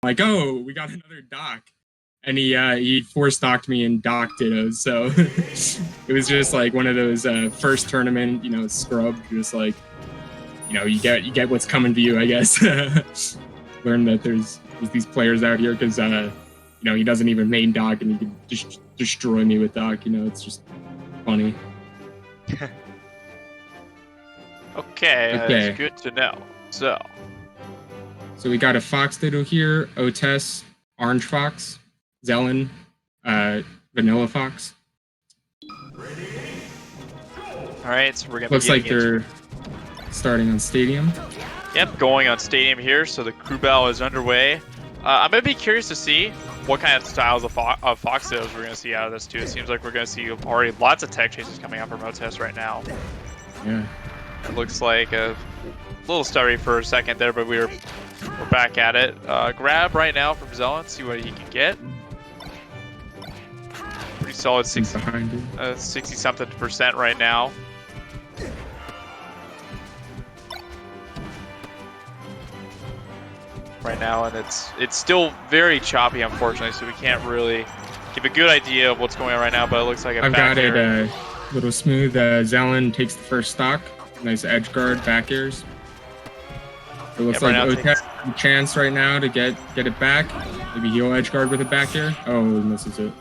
like, oh, we got another dock. And he force docked me in dock dittos. So it was just like one of those first tournament, scrub, just like, you get what's coming to you, I guess. Learn that there's these players out here because he doesn't even main dock and he can just destroy me with dock. It's just funny. Okay, that's good to know. So we got a Fox Ditto here, Otes, Orange Fox, Zelen, Vanilla Fox. All right, so we're gonna. Looks like they're starting on Stadium. Yep, going on Stadium here, so the crew battle is underway. I'm gonna be curious to see what kind of styles of Fox Dittos we're gonna see out of this too. It seems like we're gonna see already lots of tech chases coming out from Otes right now. Yeah. It looks like a little stuttery for a second there, but we're back at it. Grab right now from Zelen, see what he can get. Pretty solid 60-something% right now. And it's still very choppy, unfortunately, so we can't really give a good idea of what's going on right now, but it looks like I've got it a little smooth. Zelen takes the first stock. Nice edge guard, back airs. It looks like Otes has a chance right now to get it back. Maybe he'll edge guard with a back air. Oh, he misses it.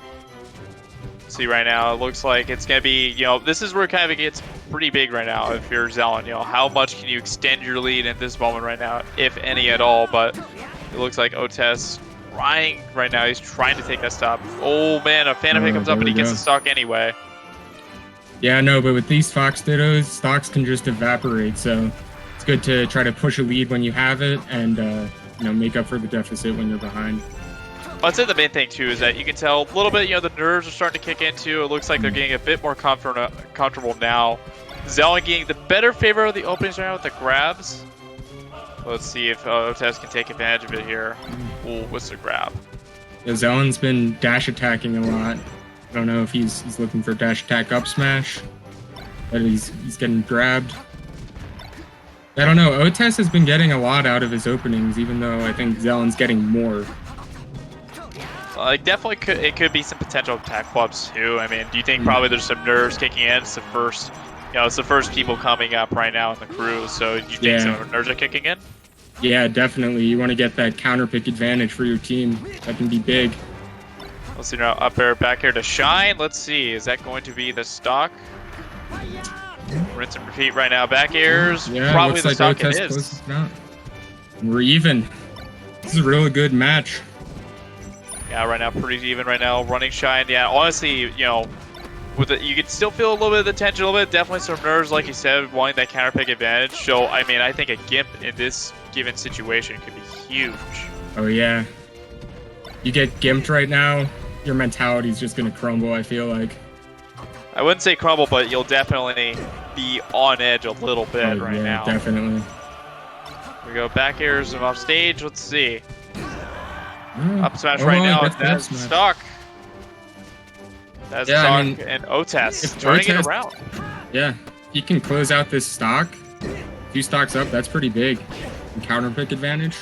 See right now, it looks like it's going to be, this is where it kind of gets pretty big right now if you're Zelen. How much can you extend your lead in this moment right now, if any at all? But it looks like Otes trying right now. He's trying to take that stop. Oh, man, a Phantom Hit comes up and he gets the stock anyway. Yeah, no, but with these Fox Dittos, stocks can just evaporate, so it's good to try to push a lead when you have it and, make up for the deficit when you're behind. I'd say the main thing, too, is that you can tell a little bit, the nerves are starting to kick in, too. It looks like they're getting a bit more comfortable now. Zelen getting the better favor of the openings right now with the grabs. Let's see if Otes can take advantage of it here. Ooh, what's the grab? Yeah, Zelen's been dash attacking a lot. I don't know if he's looking for dash attack up smash, but he's getting grabbed. I don't know. Otes has been getting a lot out of his openings, even though I think Zelen's getting more. Definitely it could be some potential attack flubs too. I mean, do you think probably there's some nerves kicking in? It's the first, it's the first people coming up right now in the crew. So do you think some nerves are kicking in? Yeah, definitely. You want to get that counter pick advantage for your team. That can be big. Let's see now, up air, back air to shine. Let's see, is that going to be the stock? Rinse and repeat right now. Back airs, probably the stock it is. We're even. This is a really good match. Yeah, right now, pretty even right now. Running shine, yeah, honestly, with it, you can still feel a little bit of the tension, a little bit, definitely some nerves, like you said, wanting that counter pick advantage. So, I mean, I think a Gimp in this given situation could be huge. Oh, yeah. You get gimped right now, your mentality's just going to crumble, I feel like. I wouldn't say crumble, but you'll definitely be on edge a little bit right now. Definitely. We go back airs and off stage. Let's see. Up smash right now. That's stock. That's stock and Otes turning it around. Yeah, he can close out this stock. 2 stocks up, that's pretty big. And counter pick advantage.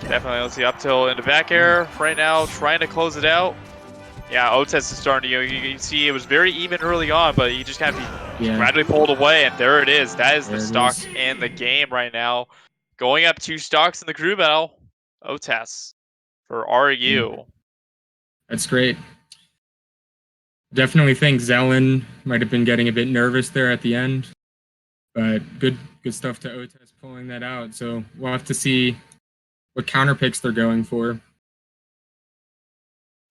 Definitely, let's see, up till into back air right now, trying to close it out. Yeah, Otes is starting to, you can see it was very even early on, but he just kind of gradually pulled away, and there it is. That is the stock in the game right now. Going up 2 stocks in the crew battle, Otes for RU. That's great. Definitely think Zelen might have been getting a bit nervous there at the end, but good stuff to Otes pulling that out. So we'll have to see what counter picks they're going for.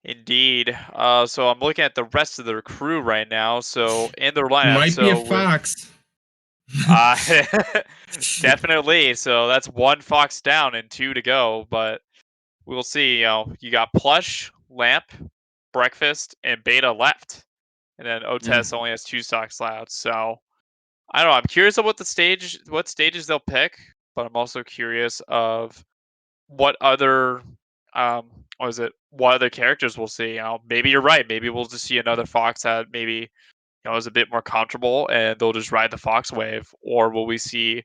Indeed. So I'm looking at the rest of their crew right now. So in their lineup, might be a Fox. Definitely. So that's 1 Fox down and 2 to go. But we'll see. You got Plush, Lamp, Breakfast, and Beta left, and then Otes only has 2 stocks left. So I don't know. I'm curious of what stages they'll pick, but I'm also curious of what other what other characters we'll see. Maybe you're right. Maybe we'll just see another Fox that maybe is a bit more comfortable, and they'll just ride the Fox wave. Or will we see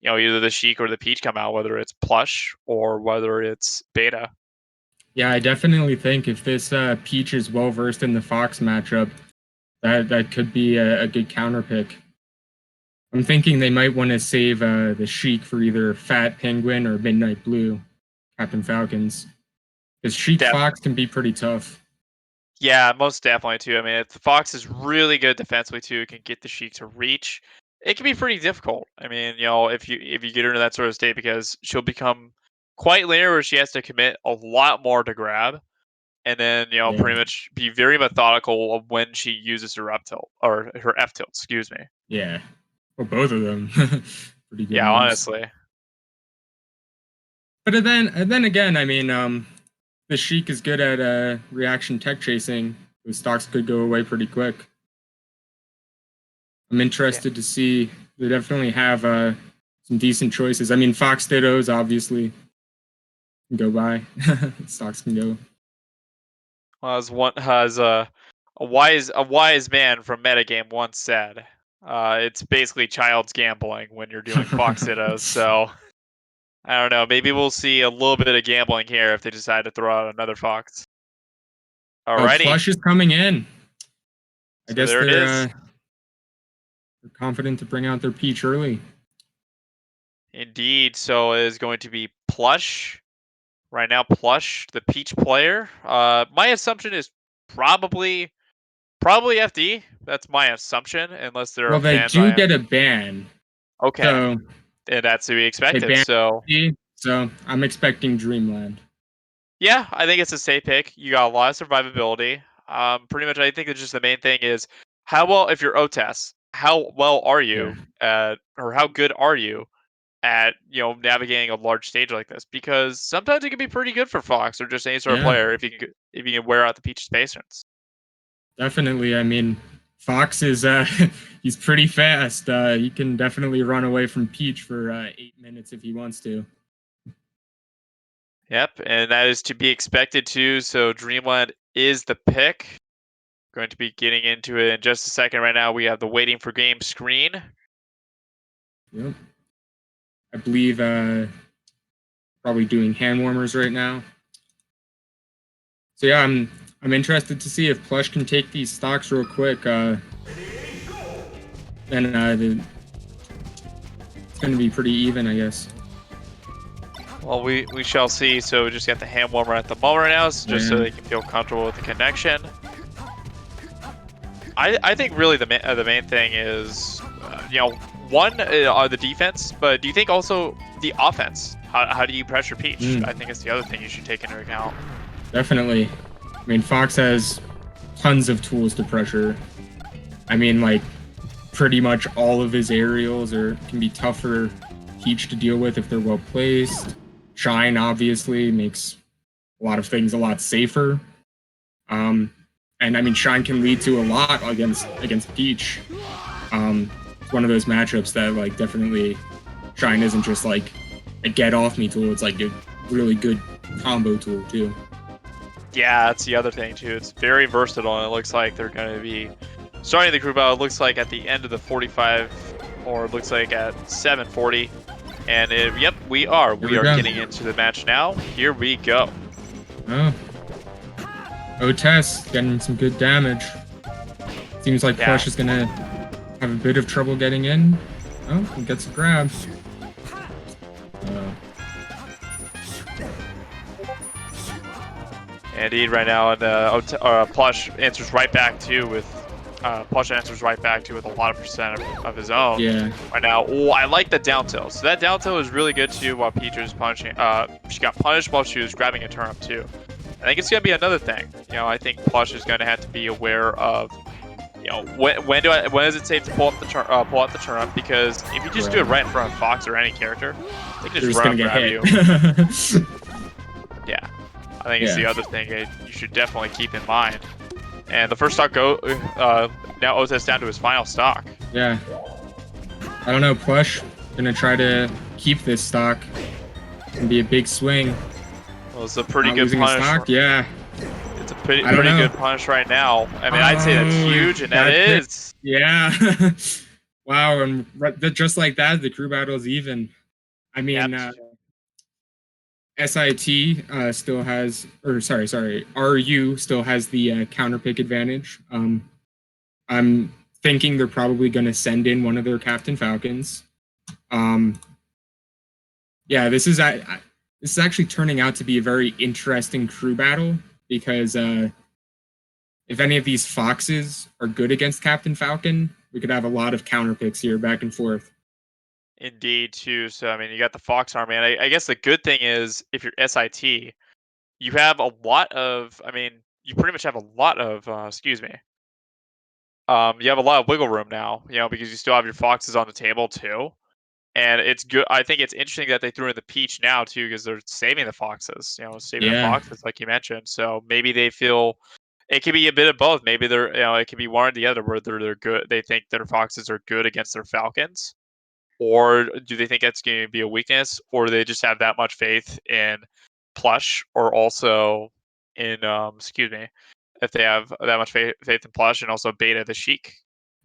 either the Sheik or the Peach come out, whether it's Plush or whether it's Beta. Yeah, I definitely think if this Peach is well versed in the Fox matchup, that could be a good counter pick. I'm thinking they might want to save the Sheik for either Fat Penguin or Midnight Blue, Captain Falcons, because Sheik Fox can be pretty tough. Yeah, most definitely too. I mean, if the Fox is really good defensively too, it can get the Sheik to reach. It can be pretty difficult. I mean, if you get her into that sort of state, because she'll become quite linear where she has to commit a lot more to grab, and then Yeah. pretty much be very methodical of when she uses her up tilt or her F tilt. Excuse me. Yeah. Well, both of them. Pretty good Yeah, moves. honestly. But then again, I mean, the Sheik is good at reaction tech chasing. Those stocks could go away pretty quick. I'm interested to see. They definitely have some decent choices. I mean, Fox Dittos obviously can go by. Stocks can go. Well, as a wise man from Metagame once said, it's basically child's gambling when you're doing Fox Dittos. So I don't know. Maybe we'll see a little bit of gambling here if they decide to throw out another Fox. Alrighty. Plush is coming in. I So guess there it is. they're confident to bring out their Peach early. Indeed. So it is going to be Plush. Right now, Plush, the Peach player. My assumption is probably FD. That's my assumption, unless there Well, are they fans. do get a ban. Okay. So And that's to be they expected. ban So FD, so I'm expecting Dreamland. yeah, I think it's a safe pick. You got a lot of survivability. Pretty much, I think it's just the main thing is how well, if you're OTES, how well are you at, or how good are you at, navigating a large stage like this? Because sometimes it can be pretty good for Fox or just any sort of player if you can wear out the Peach's patience. Definitely. I mean, Fox is he's pretty fast. He can definitely run away from Peach for 8 minutes if he wants to. Yep, and that is to be expected too. So Dreamland is the pick. Going to be getting into it in just a second. Right now, we have the waiting for game screen. Yep. I believe probably doing hand warmers right now. So yeah, I'm interested to see if Plush can take these stocks real quick. Then it's going to be pretty even, I guess. Well, we shall see. So we just got the hand warmer at the moment right now, just so they can feel comfortable with the connection. I think really the main thing is, one, the defense, but do you think also the offense? How do you pressure Peach? I think it's the other thing you should take into account. Definitely. I mean, Fox has tons of tools to pressure. I mean, like, pretty much all of his aerials can be tougher Peach to deal with if they're well placed. Shine obviously makes a lot of things a lot safer. And I mean, Shine can lead to a lot against Peach. It's one of those matchups that, like, definitely Shine isn't just like a get off me tool. It's like a really good combo tool too. Yeah, that's the other thing too. It's very versatile, and it looks like they're going to be starting the group out. It looks like at the end of the 45, or it looks like at 7:40. And yep, we are. We are getting into the match now. Here we go. Oh. OTES getting some good damage. Seems like Plush is going to have a bit of trouble getting in. Oh, he gets a grab. Indeed, right now, and Plush answers right back too with a lot of percent of his own. Yeah. Right now, I like the down tilt. So that down tilt is really good too. While Peach was punching, she got punished while she was grabbing a turnip too. I think it's gonna be another thing. I think Plush is gonna have to be aware of, when is it safe to pull out the turnip? Because if you just do it right in front of Fox or any character, they can just run and grab you. Yeah. I think it's the other thing you should definitely keep in mind. And the first stock now OTES down to his final stock. Yeah. I don't know, Plush gonna try to keep this stock. It's gonna be a big swing. Well, it's a pretty good punish. Yeah. It's a pretty good punish right now. I mean, I'd say that's huge, and that is. Yeah. Wow, and just like that, the crew battle's even. I mean, Yep. SIT still has, or sorry, RU still has the counter pick advantage. I'm thinking they're probably going to send in one of their Captain Falcons. Um, yeah, this is actually turning out to be a very interesting crew battle because if any of these foxes are good against Captain Falcon, we could have a lot of counter picks here back and forth. Indeed, too. So I mean, you got the Fox Army, and I guess the good thing is if you're SIT, you have a lot of. I mean, you pretty much have a lot of. Excuse me. You have a lot of wiggle room now, because you still have your foxes on the table too. And it's good. I think it's interesting that they threw in the peach now too, because they're saving the foxes. Saving the Yeah, foxes, like you mentioned. So maybe they feel it could be a bit of both. Maybe they're, it could be one or the other, where they're good. They think their foxes are good against their falcons, or do they think that's going to be a weakness, or do they just have that much faith in Plush, or also in excuse me, if they have that much faith in Plush and also Beta the Sheik.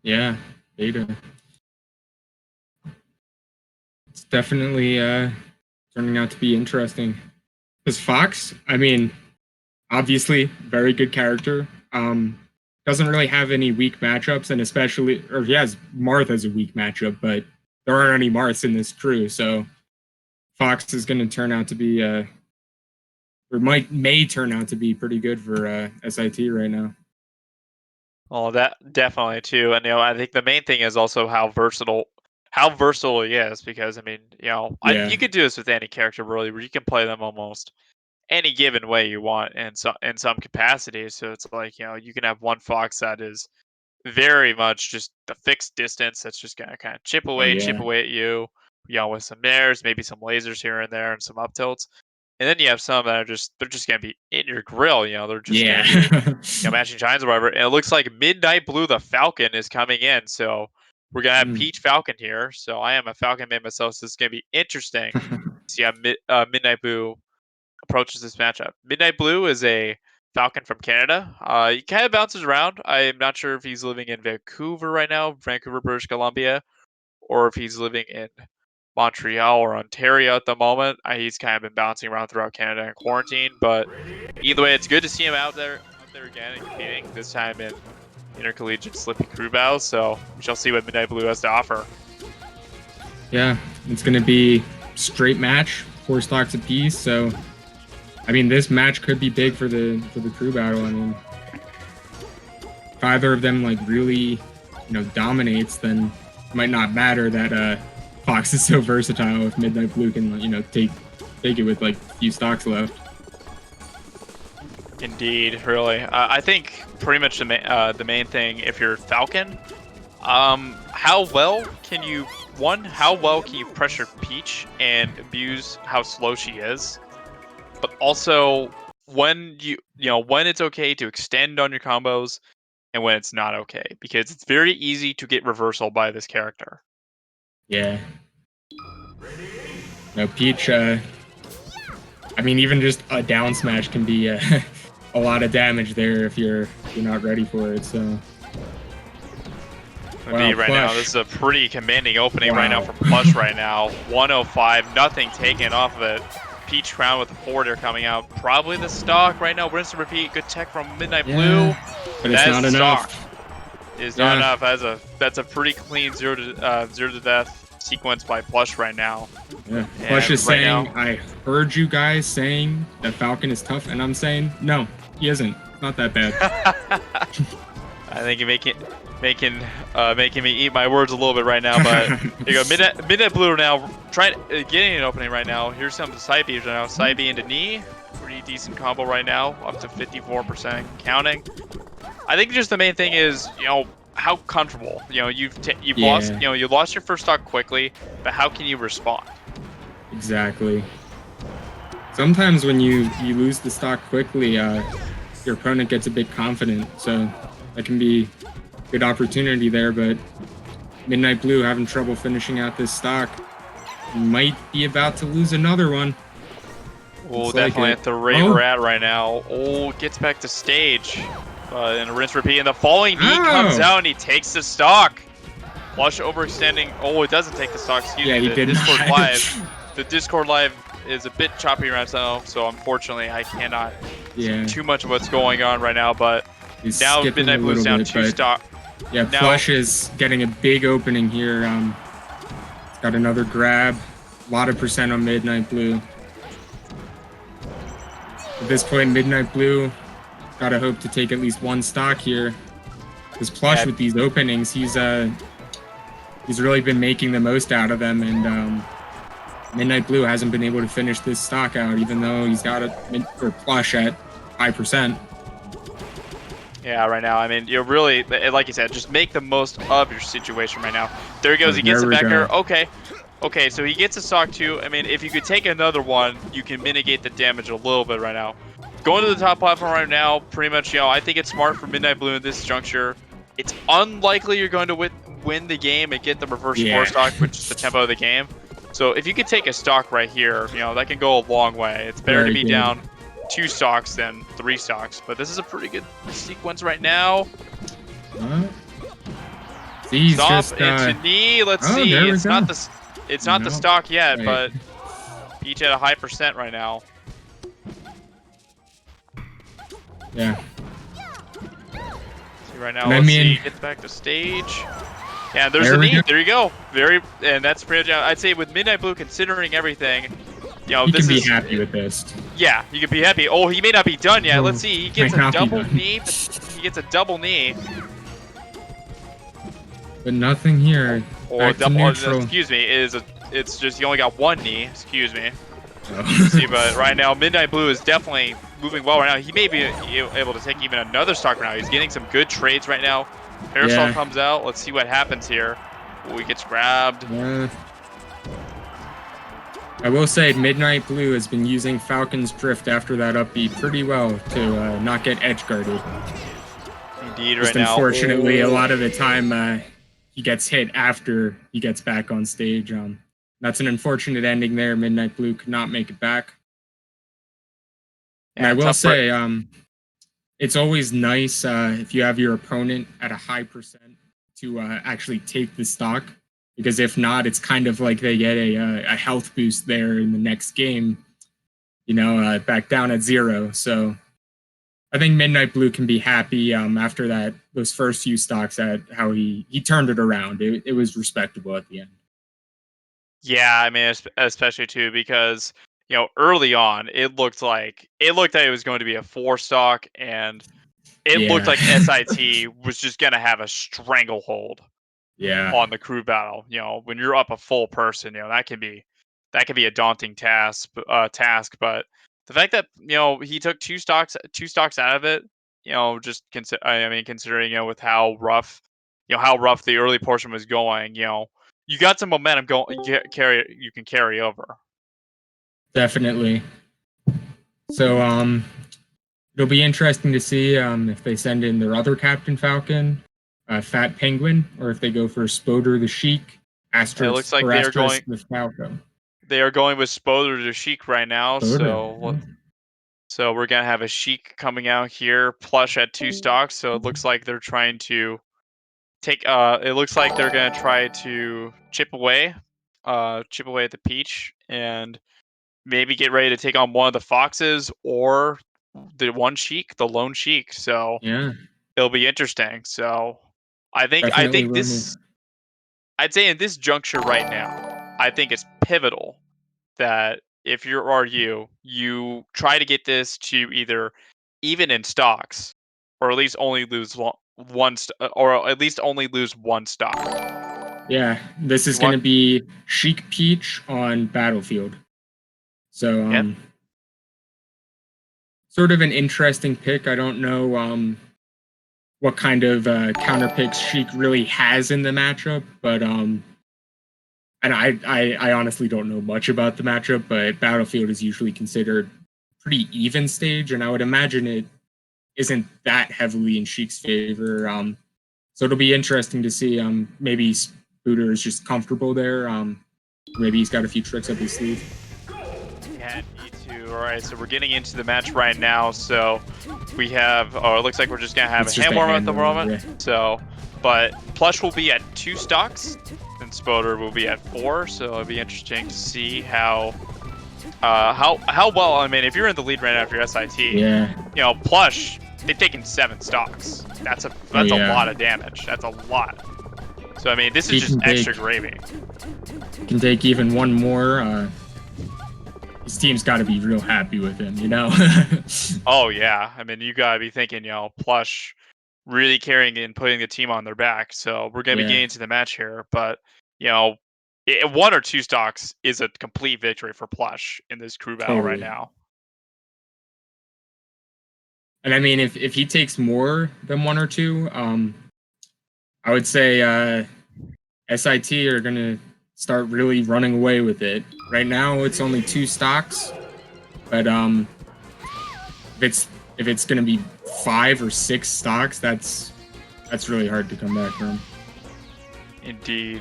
yeah, Beta. It's definitely turning out to be interesting. Because Fox, I mean, obviously, very good character. Doesn't really have any weak matchups, and especially, or he has Marth as a weak matchup, but there aren't any Marths in this crew, so Fox is going to turn out to be, or may turn out to be pretty good for SIT right now. Oh, that definitely too. And I think the main thing is also how versatile he is, because I mean, Yeah, you could do this with any character really, where you can play them almost any given way you want in some capacity. So it's like, you can have one fox that is very much just the fixed distance that's just gonna kind of oh chip yeah, away at you, with some nares, maybe some lasers here and there, and some up tilts. And then you have some that are they're just gonna be in your grill. They're just gonna be yeah. matching giants or whatever. And it looks like Midnight Blue the Falcon is coming in, so we're gonna have Mm. Peach Falcon here. So I am a Falcon man myself, so it's gonna be interesting to see how Midnight Blue approaches this matchup. Midnight Blue is a Falcon from Canada. He kind of bounces around. I'm not sure if he's living in Vancouver right now, Vancouver, British Columbia, or if he's living in Montreal or Ontario at the moment. He's kind of been bouncing around throughout Canada in quarantine, but either way, it's good to see him out there again and competing. This time in intercollegiate Slippy Crew Battles. So we shall see what Midnight Blue has to offer. Yeah, it's going to be straight match, 4 stocks apiece. So, I mean, this match could be big for the crew battle. I mean, if either of them like really, dominates, then it might not matter that Fox is so versatile. If Midnight Blue can, take it with like a few stocks left. Indeed, really. I think pretty much the main thing, if you're Falcon, how well can you pressure Peach and abuse how slow she is, but also when when it's okay to extend on your combos and when it's not okay, because it's very easy to get reversal by this character. Yeah. No, Peach. I mean, even just a down smash can be a lot of damage there if you're not ready for it. So. Indeed, right now, this is a pretty commanding opening right now from Plush right now. 105, nothing taken off of it. Peach Crown with the forward air coming out. Probably the stock right now. Rinse and repeat. Good tech from Midnight Blue. But it's not enough. Is not enough. That's a pretty clean zero to death sequence by Plush right now. Yeah. Plush is saying, I heard you guys saying that Falcon is tough, and I'm saying, no, he isn't. Not that bad. I think you're making me eat my words a little bit right now, but here you go. Midnight Blue now getting an opening right now. Here's some side Bs right now. Side B into knee, pretty decent combo right now, up to 54% counting. I think just the main thing is how comfortable. You've lost you lost your first stock quickly, but how can you respond? Exactly. Sometimes when you lose the stock quickly, your opponent gets a bit confident, so that can be a good opportunity there, but Midnight Blue having trouble finishing out this stock. Might be about to lose another one. Oh, definitely at the rate we're at right now. Oh, gets back to stage. And a rinse repeat, and the falling knee comes out and he takes the stock. Plush overextending. Oh, it doesn't take the stock. Excuse Yeah, me. he The did Discord not. Live. The Discord Live is a bit choppy right now, so unfortunately I cannot see Yeah, too much of what's going on right now. But he's now skipping a Midnight Blue's little down bit, 2 but stock. yeah, Now, Plush is getting a big opening here. He's got another grab. A lot of percent on Midnight Blue. At this point, Midnight Blue gotta hope to take at least one stock here. Because Plush with these openings, he's really been making the most out of them, and Midnight Blue hasn't been able to finish this stock out, even though he's got a Plush at 5%. Yeah, right now, I mean, you're really, like you said, just make the most of your situation right now. There he goes, he gets it back here. Okay, so he gets a stock too. I mean, if you could take another one, you can mitigate the damage a little bit right now. Going to the top platform right now, pretty much, I think it's smart for Midnight Blue in this juncture. It's unlikely you're going to win the game and get the reverse 4 stock, which is the tempo of the game. So if you could take a stock right here, that can go a long way. It's better to be down 2 stocks than 3 stocks, but this is a pretty good sequence right now. Stop into knee. Let's see. It's not the stock yet, but each at a high percent right now. Yeah. See right now. Let's see. Gets back to stage. Yeah, there's the knee. There you go. And that's pretty. I'd say with Midnight Blue, considering everything, he can be happy with this. Yeah, you can be happy. Oh, he may not be done yet. Let's see. He gets a double knee. He gets a double knee. But nothing here. Or double. Excuse me. It's just he only got 1 knee. Excuse me. See, but right now Midnight Blue is definitely moving well right now. He may be able to take even another stock right now. He's getting some good trades right now. Parasol comes out. Let's see what happens here. Oh, he gets grabbed. I will say Midnight Blue has been using Falcon's Drift after that up B pretty well to not get edge guarded. Indeed, right now. Unfortunately, a lot of the time he gets hit after he gets back on stage. That's an unfortunate ending there. Midnight Blue could not make it back. And I will say, it's always nice if you have your opponent at a high percent to actually take the stock. Because if not, it's kind of like they get a health boost there in the next game, back down at 0. So I think Midnight Blue can be happy after those first few stocks at how he turned it around. It was respectable at the end. Yeah, I mean, especially too because early on it looked like it was going to be a 4 stock, and it looked like SIT was just gonna have a stranglehold. On the crew battle, when you're up a full person, that can be a daunting task. But the fact that he took 2 stocks out of it, just considering with how rough the early portion was going, you got some momentum going. You can carry over. Definitely. So it'll be interesting to see if they send in their other Captain Falcon. Fat Penguin, or if they go for Spoder the Sheik, Asterisk, it looks like they are going with Falco. They are going with Spoder the Sheik right now, so we're gonna have a Sheik coming out here, Plush at 2 stocks. So it looks like they're trying to take. It looks like they're gonna try to chip away at the Peach, and maybe get ready to take on one of the Foxes or the one Sheik, the lone Sheik. So it'll be interesting. So I think this. I'd say in this juncture right now, I think it's pivotal that if you're RU, you try to get this to either even in stocks, or at least only lose one stock. Yeah, this is going to be Sheik Peach on Battlefield. So, sort of an interesting pick. I don't know what kind of counter picks Sheik really has in the matchup, but and I honestly don't know much about the matchup, but Battlefield is usually considered pretty even stage, and I would imagine it isn't that heavily in Sheik's favor. So it'll be interesting to see. Maybe Spooter is just comfortable there. Maybe he's got a few tricks up his sleeve. Yeah, me too. All right, so we're getting into the match right now. So we have. Oh, it looks like we're just gonna have a hand warm at the moment. Yeah. So but Plush will be at 2 stocks, and Spoder will be at 4. So it'll be interesting to see how well. I mean, if you're in the lead right now for your SIT, Yeah. Plush, they've taken 7 stocks. That's a lot of damage. That's a lot. So I mean, this is just extra gravy. Can take even one more. His team's got to be real happy with him, Oh yeah, I mean, you gotta be thinking, Plush really carrying and putting the team on their back. So we're gonna be getting into the match here, but 1 or 2 stocks is a complete victory for Plush in this crew battle right now. And I mean, if he takes more than 1 or 2, I would say SIT are gonna start really running away with it. Right now, it's only 2 stocks, but if it's gonna be 5 or 6 stocks, that's really hard to come back from. Indeed.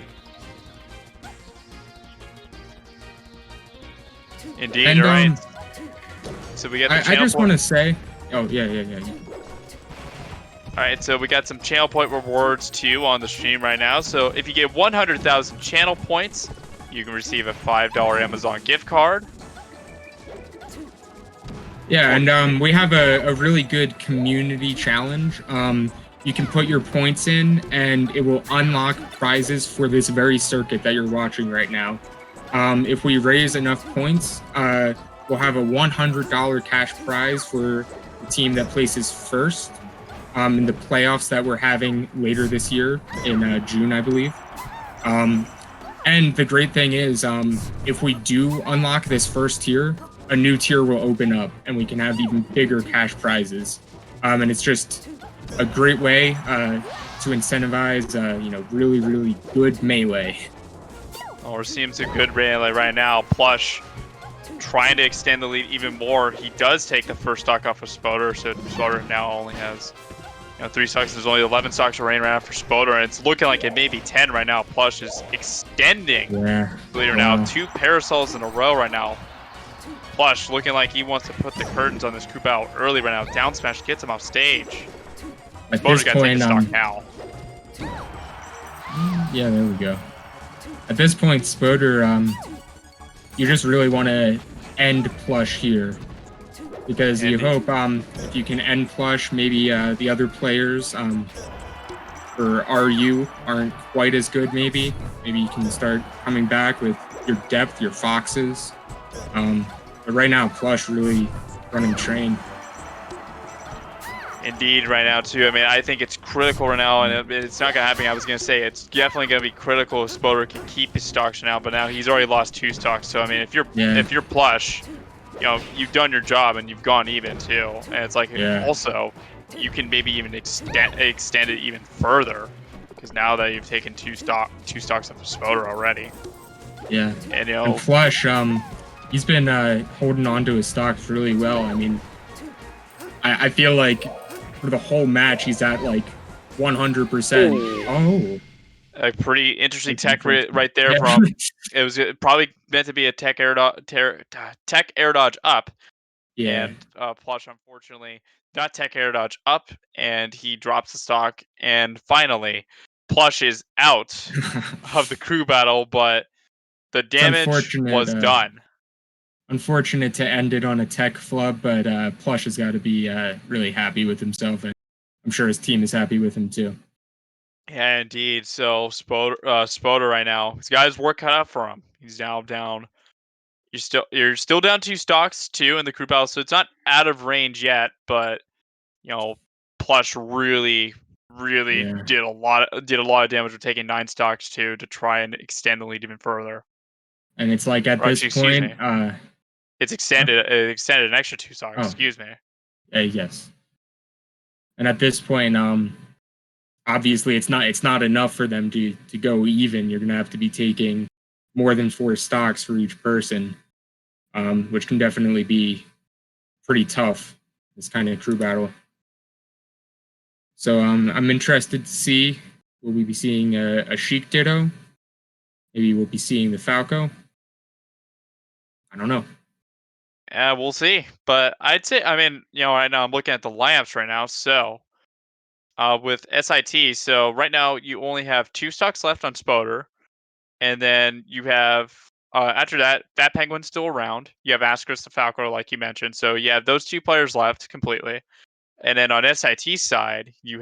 And, you're right. So we got the I just want to say, oh yeah. All right, so we got some channel point rewards too on the stream right now. So if you get 100,000 channel points, you can receive a $5 Amazon gift card. Yeah, and we have a really good community challenge. You can put your points in, and it will unlock prizes for this very circuit that you're watching right now. If we raise enough points, we'll have a $100 cash prize for the team that places first in the playoffs that we're having later this year in June, I believe. And the great thing is, if we do unlock this first tier, a new tier will open up, and we can have even bigger cash prizes. And it's just a great way to incentivize, really, really good melee. Oh, we're seeing some good melee right now. Plush trying to extend the lead even more. He does take the first stock off of Spoder, so Spoder now only has 3 stocks. There's only 11 stocks remaining right now for Spoder, and it's looking like it may be 10 right now. Plush is extending the leader now. 2 parasols in a row right now. Plush looking like he wants to put the curtains on this group out early right now. Down smash gets him off stage. Spoder's got to take the stock now. Yeah, there we go. At this point, Spoder, you just really want to end Plush here. Because you hope if you can end Plush, maybe the other players for RU aren't quite as good, maybe. Maybe you can start coming back with your depth, your foxes. But right now, Plush really running train. Indeed, right now, too. I mean, I think it's critical right now, and it's not going to happen. I was going to say it's definitely going to be critical if Spoder can keep his stocks now, but now he's already lost 2 stocks. So, I mean, if you're Plush, you've done your job and you've gone even too. And it's like also you can maybe even extend it even further because now that you've taken 2 stocks off of Spoder already. Yeah. And Plush, he's been holding on to his stocks really well. I mean, I feel like for the whole match he's at like 100%. Oh. A pretty interesting tech right there from it was probably meant to be a tech air dodge up. Yeah. And Plush unfortunately got tech air dodge up and he drops the stock, and finally Plush is out of the crew battle, but the damage was done. Unfortunate to end it on a tech flub, but Plush has got to be really happy with himself, and I'm sure his team is happy with him too. Yeah, indeed. So Spoder right now, he's got his work cut out for him. He's now down. You're still down 2 stocks too in the crew battle, so it's not out of range yet. But Plush really did a lot of damage with taking 9 stocks too to try and extend the lead even further. And it's like at this point, it's extended. It extended an extra 2 stocks. Excuse me. Yes. And at this point, obviously it's not enough for them to go even. You're gonna have to be taking more than 4 stocks for each person, which can definitely be pretty tough. This kind of crew battle. So I'm interested to see, will we be seeing a Sheik Ditto? Maybe we'll be seeing the Falco. I don't know. Yeah, we'll see. But I'd say, I mean, right now I'm looking at the lineups right now. So with SIT. So right now you only have 2 stocks left on Spoder, and then you have after that, Fat Penguin's still around. You have Ascaris the Falcor, like you mentioned. So you have those 2 players left completely. And then on SIT side, you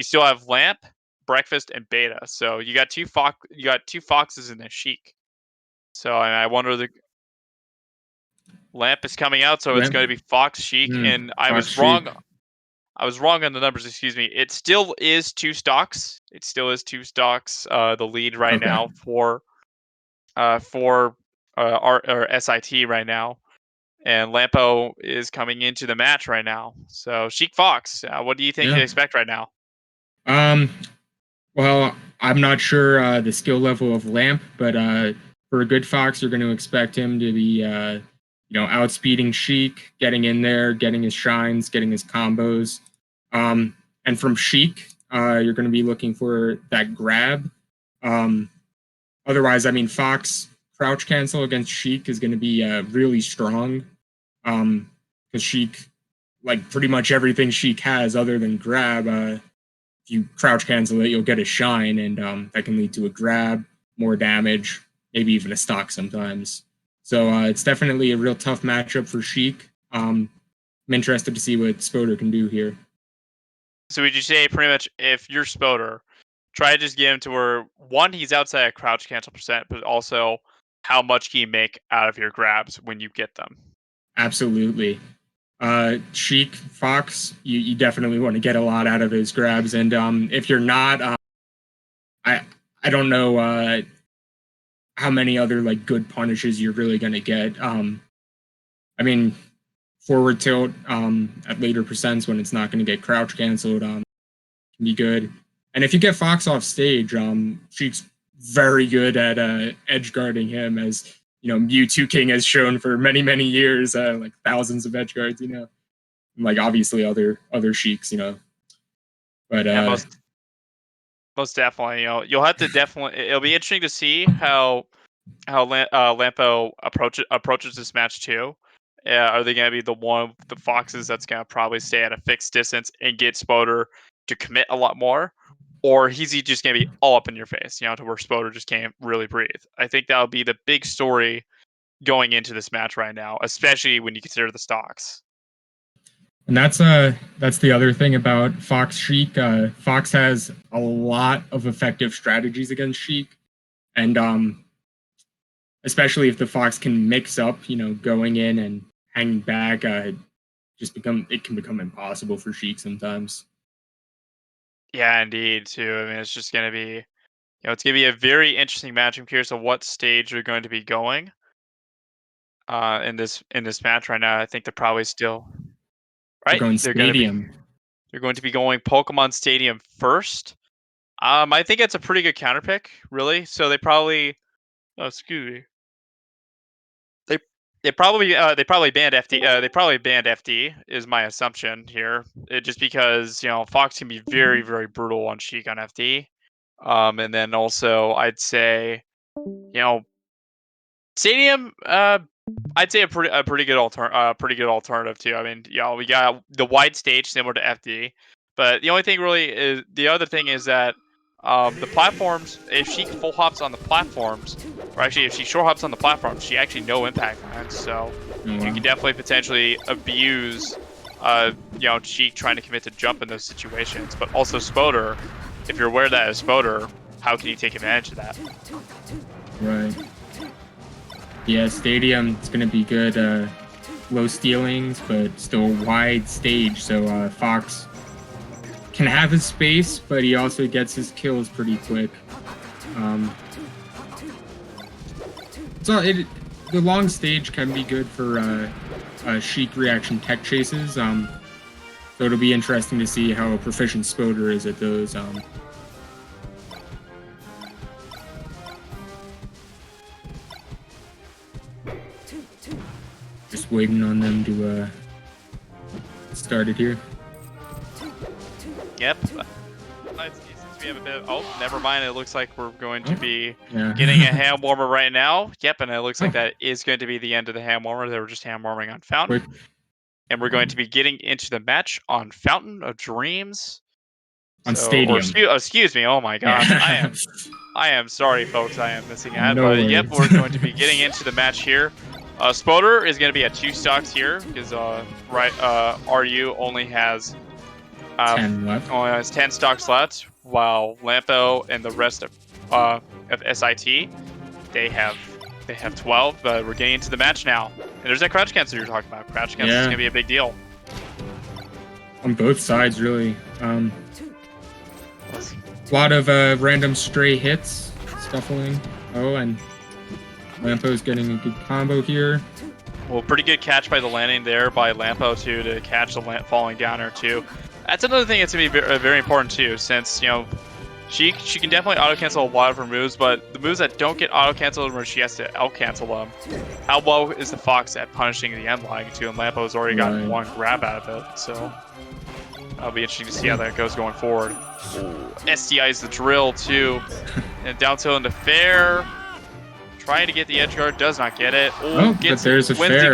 still have Lamp, Breakfast, and Beta. So you got two foxes in the Sheik. So I wonder the Lamp is coming out, so it's Lamp, going to be Fox, Sheik, and I Fox was Sheik. wrong. I was wrong on the numbers. Excuse me. It still is 2 stocks. It still is 2 stocks. The lead right Okay. now for our SIT right now, and Lampo is coming into the match right now. So Sheik Fox, what do you think to Yeah. expect right now? Um. Well, I'm not sure the skill level of Lamp, but for a good Fox, you're going to expect him to be, outspeeding Sheik, getting in there, getting his shines, getting his combos. And from Sheik, you're going to be looking for that grab. Um, Otherwise, I mean, Fox crouch cancel against Sheik is going to be really strong. Because Sheik, like pretty much everything Sheik has other than grab, if you crouch cancel it, you'll get a shine, and that can lead to a grab, more damage, maybe even a stock sometimes. So it's definitely a real tough matchup for Sheik. I'm interested to see what Spoder can do here. So would you say pretty much if you're Spoder, try to just get him to where one, he's outside of crouch cancel percent, but also how much can you make out of your grabs when you get them? Absolutely. Sheik, Fox, you definitely want to get a lot out of his grabs. And if you're not, I I don't know how many other like good punishes you're really going to get. I mean, forward tilt at later percents when it's not going to get crouch canceled can be good. And if you get Fox off stage, Sheik's very good at edge guarding him, as Mewtwo King has shown for many years, like thousands of edge guards. And, like obviously other Sheiks. But Yeah, most definitely. You'll have to definitely. It'll be interesting to see how Lampo approaches this match too. Are they going to be the foxes that's going to probably stay at a fixed distance and get Spoder to commit a lot more, or is he just going to be all up in your face, to where Spoder just can't really breathe? I think that'll be the big story going into this match right now, especially when you consider the stocks. And that's the other thing about Fox Sheik. Fox has a lot of effective strategies against Sheik, and especially if the Fox can mix up, going in and hanging back, it can become impossible for Sheik sometimes. Yeah, indeed. Too. I mean, it's just going to be, it's going to be a very interesting match. I'm curious of what stage they're going to be going in this match right now. I think they're probably still They're right. going They're Stadium. going to be going Pokemon Stadium first. I think it's a pretty good counter pick, really. So they probably, oh, excuse me, they they probably banned FD. They probably banned FD is my assumption here. Just because Fox can be very brutal on Sheik on FD. And then also I'd say Stadium. I'd say a pretty good alternative too. I mean, we got the wide stage similar to FD, but the only thing really is the other thing is that the platforms. If she full hops on the platforms, or actually if she short hops on the platforms, she actually no impact lands. So Oh, you wow. can definitely potentially abuse, Sheik trying to commit to jump in those situations. But also Spoder, if you're aware that as Spoder, how can you take advantage of that? Right. Yeah, Stadium, it's going to be good. Low stealings, but still wide stage. So Fox can have his space, but he also gets his kills pretty quick. Um, the long stage can be good for Sheik reaction tech chases. So it'll be interesting to see how proficient Spoder is at those. Just waiting on them to start it here. Yep. Since we have a bit. Oh, never mind. It looks like we're going to be Yeah. getting a ham warmer right now. Yep, and it looks like Oh. that is going to be the end of the ham warmer. They were just ham warming on Fountain. Quick. And we're going to be getting into the match on Fountain of Dreams. On So, or Stadium. excuse me. Oh my gosh, Yeah. I am sorry, folks. I am missing that. No But yep, worries. we're going to be getting into the match here. Spoder is going to be at 2 stocks here because RU only has 10 stocks left, while Lampo and the rest of SIT they have 12. But we're getting into the match now, and there's that crouch cancel you're talking about. Crouch cancel is Yeah. going to be a big deal. On both sides, really. A lot of random stray hits, scuffling. Oh, and Lampo's getting a good combo here. Well, pretty good catch by the landing there by Lampo too to catch the falling downer too. That's another thing that's gonna be very important too, since she can definitely auto cancel a lot of her moves, but the moves that don't get auto canceled where she has to out cancel them. How well is the Fox at punishing the end lag too? And Lampo's already gotten one grab out of it, so that'll be interesting to see how that goes going forward. SDI is the drill too, and down tilt into fair. Trying to get the edge guard, does not get it. But there's a fair.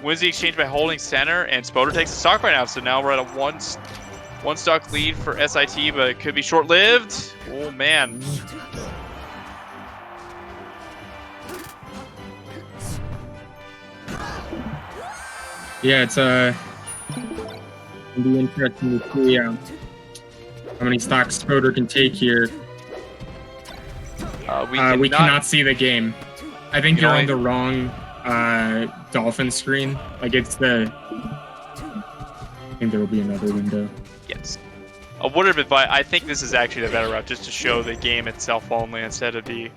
Wins the exchange by holding center, and Spoder takes the stock right now. So now we're at a one stock lead for SIT, but it could be short-lived. Oh man. Yeah, it's it'll be interesting to see how many stocks Spoder can take here. We cannot see the game. I think you're on the wrong dolphin screen. Like it's the. I think there will be another window. Yes. I would have been, but I think this is actually the better route, just to show the game itself only instead of the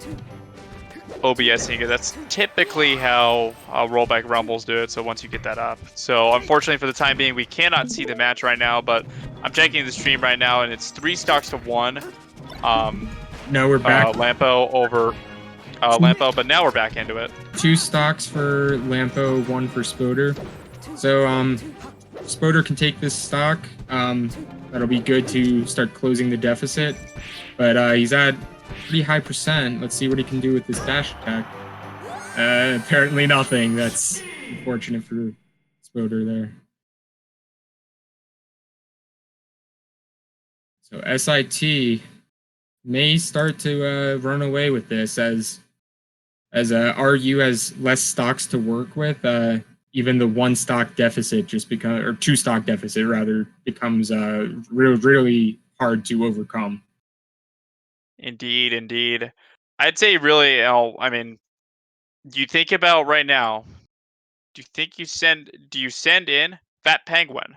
OBS, because that's typically how rollback rumbles do it. So once you get that up, so unfortunately for the time being, we cannot see the match right now. But I'm checking the stream right now, and it's 3 stocks to 1. No, we're back. Lampo over Lampo, but now we're back into it. 2 stocks for Lampo, 1 for Spoder. So Spoder can take this stock. That'll be good to start closing the deficit. But he's at pretty high percent. Let's see what he can do with this dash attack. Apparently nothing. That's unfortunate for Spoder there. So SIT may start to run away with this as RU has less stocks to work with. Even the 1 stock deficit just becomes, or 2 stock deficit rather, becomes really hard to overcome. Indeed. I'd say really, I mean, do you think about right now? Do you send in Fat Penguin?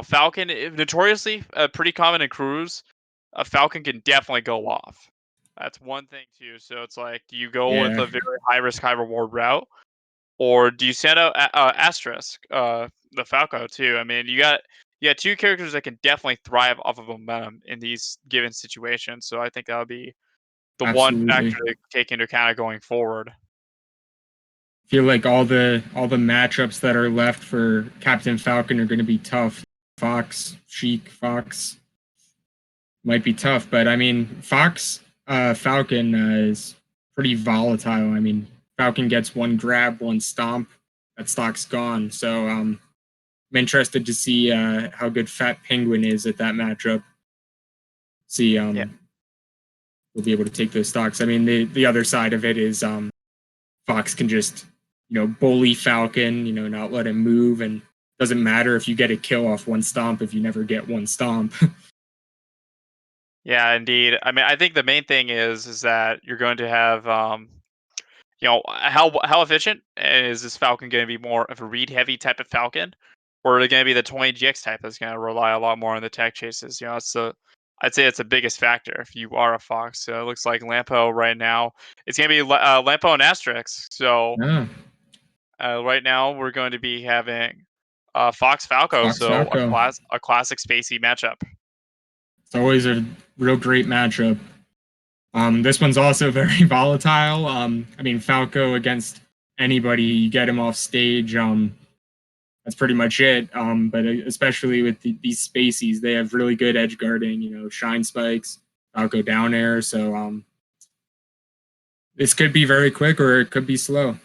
Falcon, notoriously pretty common in crews. A Falcon can definitely go off. That's one thing too. So it's like, do you go with a very high risk, high reward route, or do you send out Asterisk, the Falco too? I mean, you got 2 characters that can definitely thrive off of momentum in these given situations. So I think that would be the one factor to take into account going forward. I feel like all the matchups that are left for Captain Falcon are going to be tough. Fox, Sheik, Fox might be tough, but I mean, Falcon is pretty volatile. I mean, Falcon gets 1 grab, 1 stomp, that stock's gone. So I'm interested to see how good Fat Penguin is at that matchup. See, we'll be able to take those stocks. I mean, the other side of it is Fox can just bully Falcon, not let him move, and doesn't matter if you get a kill off 1 stomp if you never get 1 stomp. Yeah, indeed. I mean, I think the main thing is that you're going to have, how efficient is this Falcon going to be? More of a read heavy type of Falcon, or are they going to be the 20 GX type that's going to rely a lot more on the tech chases? I'd say it's the biggest factor if you are a Fox. So it looks like Lampo right now, it's going to be Lampo and Asterix. So right now we're going to be having Fox Falco, Falco. A classic spacey matchup. It's always a real great matchup. This one's also very volatile. I mean, Falco against anybody, you get him off stage. That's pretty much it. But especially with these spacies, they have really good edge guarding. Shine spikes, Falco down air. So this could be very quick or it could be slow.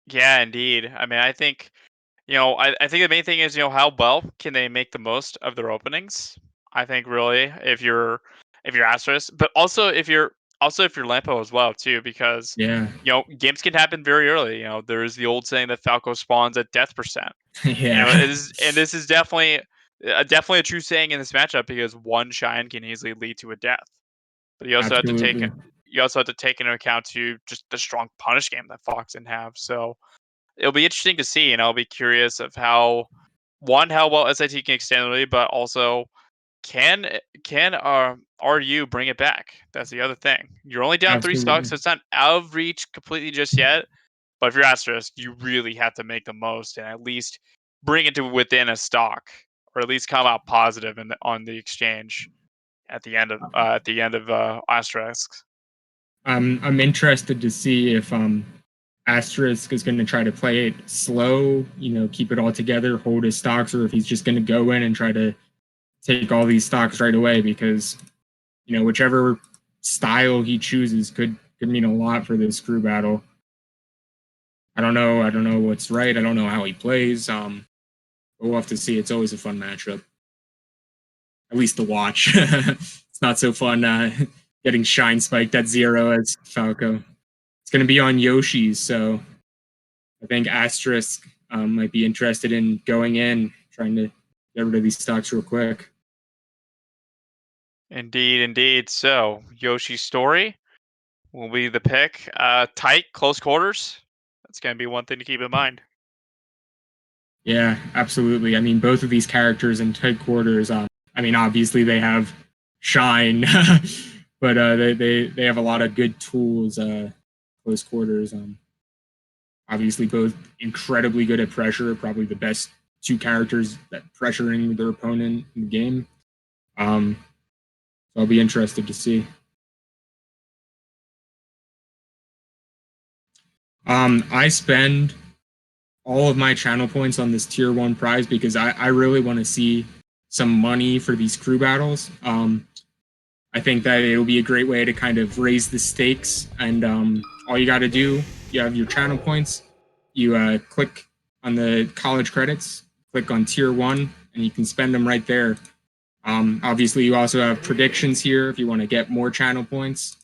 Yeah, indeed. I mean, I think I think the main thing is how well can they make the most of their openings. I think really if you're Asterisk, but also if you're Lampo as well too, because Yeah. games can happen very early. There is the old saying that Falco spawns at death percent. Yeah. And this is definitely a true saying in this matchup because one shine can easily lead to a death. But Absolutely. you also have to take into account to just the strong punish game that Foxen have. So it'll be interesting to see, and I'll be curious of how well SIT can extend the lead, but also can RU bring it back? That's the other thing. You're only down 3 stocks, Absolutely. so it's not out of reach completely just yet. But if you're Asterisk, you really have to make the most and at least bring it to within a stock, or at least come out positive on the exchange at the end of Asterisk. I'm interested to see if Asterisk is going to try to play it slow, keep it all together, hold his stocks, or if he's just going to go in and try to take all these stocks right away because whichever style he chooses could mean a lot for this crew battle. I don't know what's right. I don't know how he plays. But we'll have to see. It's always a fun matchup, at least to watch. It's not so fun getting shine spiked at 0 as Falco. It's going to be on Yoshi's, so I think Asterisk might be interested in going in, trying to get rid of these stocks real quick. Indeed, indeed. So Yoshi's story will be the pick. Tight, close quarters. That's going to be one thing to keep in mind. Yeah, absolutely. I mean, both of these characters in tight quarters. Obviously they have shine, but they have a lot of good tools. Close quarters. Obviously, both incredibly good at pressure. Probably the best two characters at pressuring their opponent in the game. So I'll be interested to see. I spend all of my channel points on this tier 1 prize because I really want to see some money for these crew battles. I think that it'll be a great way to kind of raise the stakes. And all you got to do, you have your channel points, you click on the college credits, click on tier 1, and you can spend them right there. Obviously, you also have predictions here if you want to get more channel points.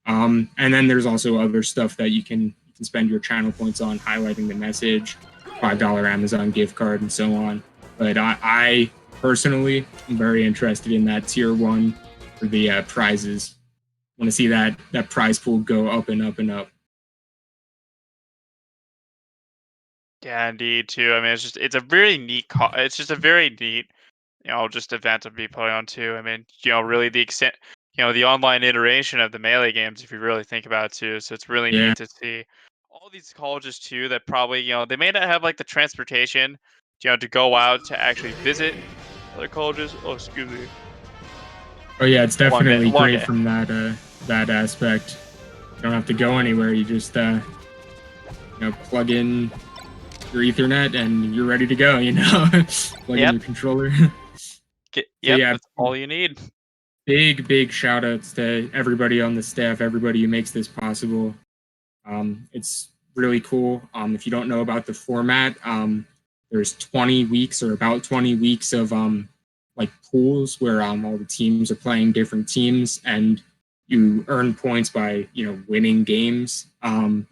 And then there's also other stuff that you can spend your channel points on, highlighting the message, $5 Amazon gift card, and so on. But I personally am very interested in that tier 1 for the prizes. I want to see that prize pool go up and up and up. Yeah, indeed. Too. I mean, it's a very neat. It's just a very neat, just event to be put on too. I mean, really the extent, the online iteration of the Melee games, if you really think about it too. So it's really Yeah. neat to see all these colleges too that probably, they may not have like the transportation, to go out to actually visit other colleges. Oh, excuse me. Oh yeah, it's definitely One great day. from that aspect. You don't have to go anywhere. You just plug in your Ethernet and you're ready to go. Plug in Yep. your controller. So Yep. yeah, That's all you need. big shout outs to everybody on the staff, everybody who makes this possible. It's really cool. If you don't know about the format, there's 20 weeks or about 20 weeks of like pools where all the teams are playing different teams and you earn points by winning games. And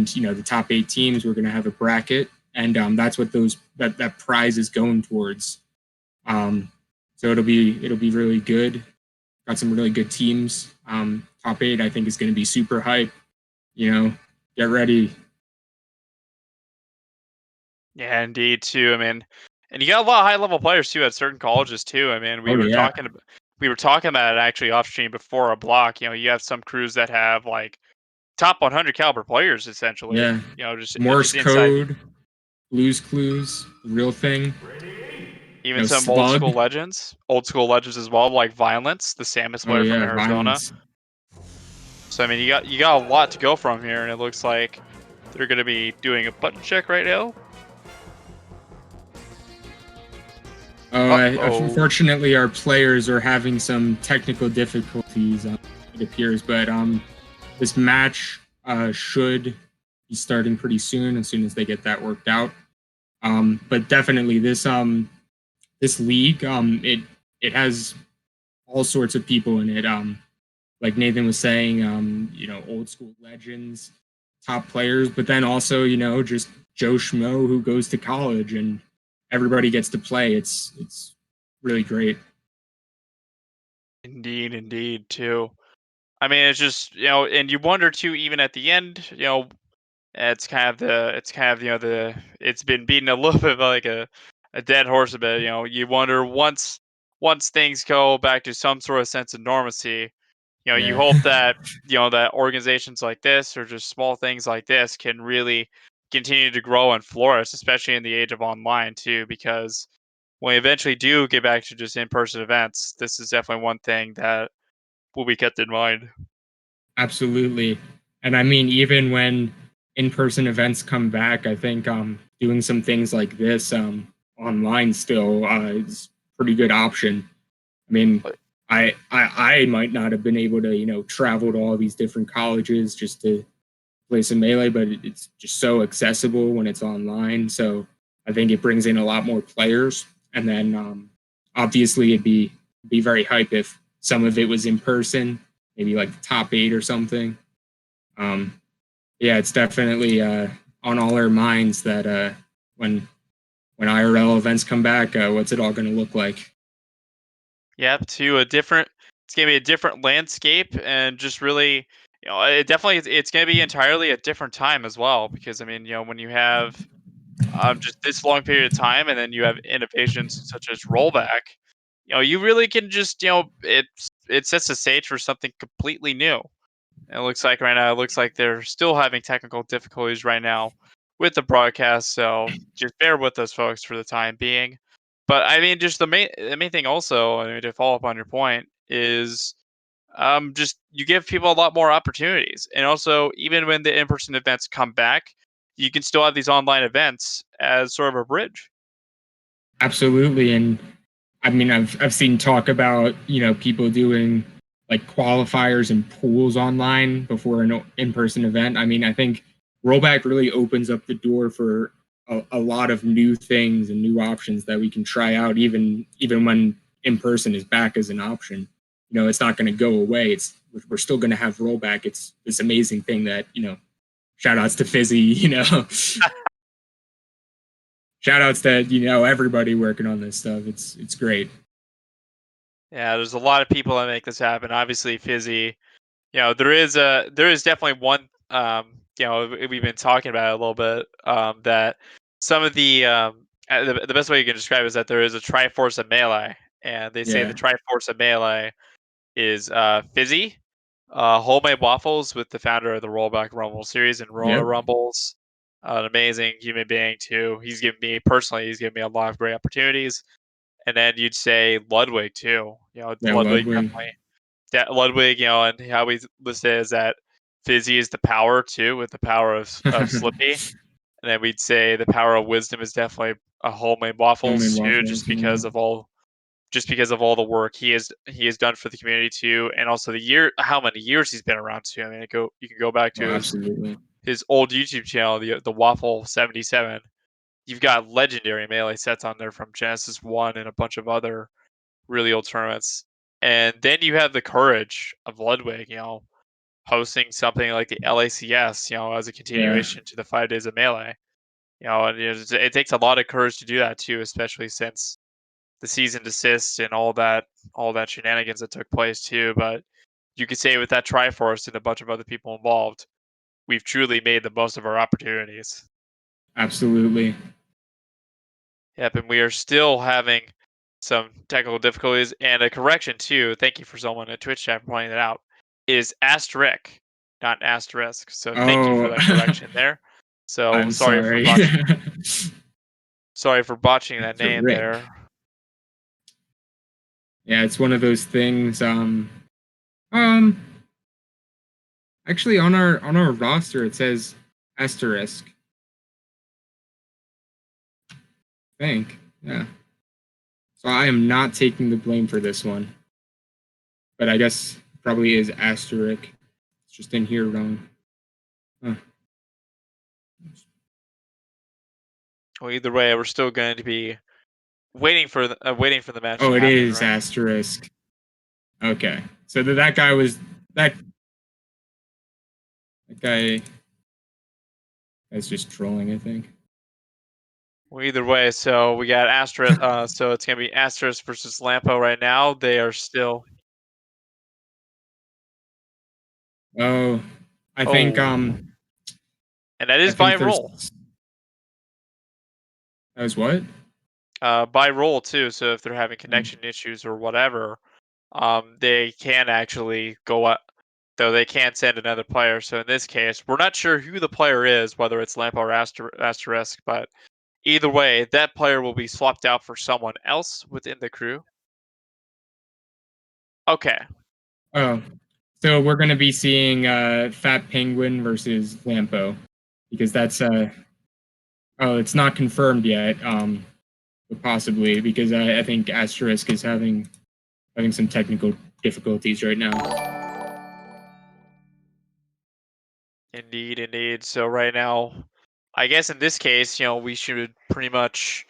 the top 8 teams, we're going to have a bracket, and that's what that prize is going towards. So it'll be really good. Got some really good teams. Top 8, I think, is going to be super hype. Get ready. Yeah, indeed, too. I mean, and you got a lot of high level players too at certain colleges too. I mean, Oh yeah, we were talking about it actually off stream before a block. You have some crews that have like top 100 caliber players essentially. yeah. Just Morse inside, code, Blues Clues, real thing. even some Slug. old school legends as well, like Violence, the Samus Oh player from yeah, Arizona. violence. So I mean, you got a lot to go from here, and it looks like they're going to be doing a button check right now. Unfortunately, our players are having some technical difficulties. It appears, but this match should be starting pretty soon. As soon as they get that worked out. But definitely this league, it it has all sorts of people in it. Like Nathan was saying, old school legends, top players, but then also, just Joe Schmo who goes to college and everybody gets to play. It's really great. Indeed, indeed, too. I mean, it's just and you wonder too, even at the end, it's kind of it's been beaten a little bit like a dead horse a bit. You wonder once things go back to some sort of sense of normalcy. You Yeah, hope that that organizations like this or just small things like this can really continue to grow and flourish, especially in the age of online too, because when we eventually do get back to just in-person events, this is definitely one thing that will be kept in mind. absolutely. And I mean, even when in-person events come back, I think doing some things like this online still is a pretty good option. I mean, But I might not have been able to travel to all these different colleges just to play some melee, but it's just so accessible when it's online. So I think it brings in a lot more players. And then obviously it'd be very hype if some of it was in person, maybe like the top 8 or something. Um, yeah, it's definitely on all our minds that when IRL events come back, what's it all going to look like? yep, to a different it's gonna be a different landscape and just really it definitely it's gonna be entirely a different time as well because I mean, when you have just this long period of time and then you have innovations such as rollback, you really can just it sets the stage for something completely new. And it looks like right now, it looks like they're still having technical difficulties right now with the broadcast. So just bear with us, folks, for the time being. But I mean, just the main thing also, I mean, to follow up on your point, is just you give people a lot more opportunities, and also even when the in-person events come back, you can still have these online events as sort of a bridge. Absolutely. And I mean, I've seen talk about people doing like qualifiers and pools online before an in-person event. I mean, I think rollback really opens up the door for a lot of new things and new options that we can try out, even when in person is back as an option. It's not going to go away. We're still going to have rollback. It's this amazing thing that shout outs to Fizzy. Shout outs to everybody working on this stuff. It's great. Yeah, there's a lot of people that make this happen. Obviously, Fizzy. There is definitely one. We've been talking about it a little bit. That some of the best way you can describe it is that there is a Triforce of Melee, and they say the Yeah. Triforce of Melee is Fizzy, homemade waffles with the founder of the Rollback Rumble series and Roller Yep. Rumbles. An amazing human being too. He's given me a lot of great opportunities. And then you'd say Ludwig too. Yeah. Ludwig Ludwig. definitely that Ludwig, and how we listed it is that Fizzy is the power too, with the power of Slippy. And then we'd say the power of wisdom is definitely a homemade waffles Homemade too, waffles. Yeah. just because of all the work he has done for the community too, and also how many years he's been around too. I mean, you can go back Oh, to absolutely. his old YouTube channel, the Waffle 77. You've got legendary melee sets on there from Genesis One and a bunch of other really old tournaments. And then you have the courage of Ludwig, hosting something like the LACS, as a Yeah. continuation to the 5 days of melee. And it takes a lot of courage to do that too, especially since the season desist and all that shenanigans that took place too. But you could say with that Triforce and a bunch of other people involved, we've truly made the most of our opportunities. Absolutely. Yep, and we are still having some technical difficulties and a correction too. Thank you for someone in Twitch chat for pointing that out. Is asterisk, not asterisk. So thank you for Oh, that correction there. So I'm sorry. sorry for botching that To name Rick. there. Yeah, it's one of those things. Um. Actually, on our roster, it says asterisk. I think. Yeah. So I am not taking the blame for this one, but I guess probably is asterisk. It's just in here wrong. Huh. Well, either way, we're still going to be waiting for the match to Oh, it happen, is right? asterisk. Okay, so that guy was that guy. That's just trolling, I think. Well, either way, so we got Asterisk. So it's gonna be Asterisk versus Lampo right now. They are still. Oh, I think Oh, um and that I is by think there's roll. that was what? By roll too. So if they're having Oh, connection issues or whatever, they can actually go up. Though they can't send another player. So in this case, we're not sure who the player is, whether it's Lampo or Asterisk, but either way, that player will be swapped out for someone else within the crew. Okay. oh, so we're gonna be seeing Fat Penguin versus Lampo because that's oh, it's not confirmed yet. But possibly because I think Asterisk is having some technical difficulties right now. Indeed, indeed. So right now, I guess in this case, we should pretty much,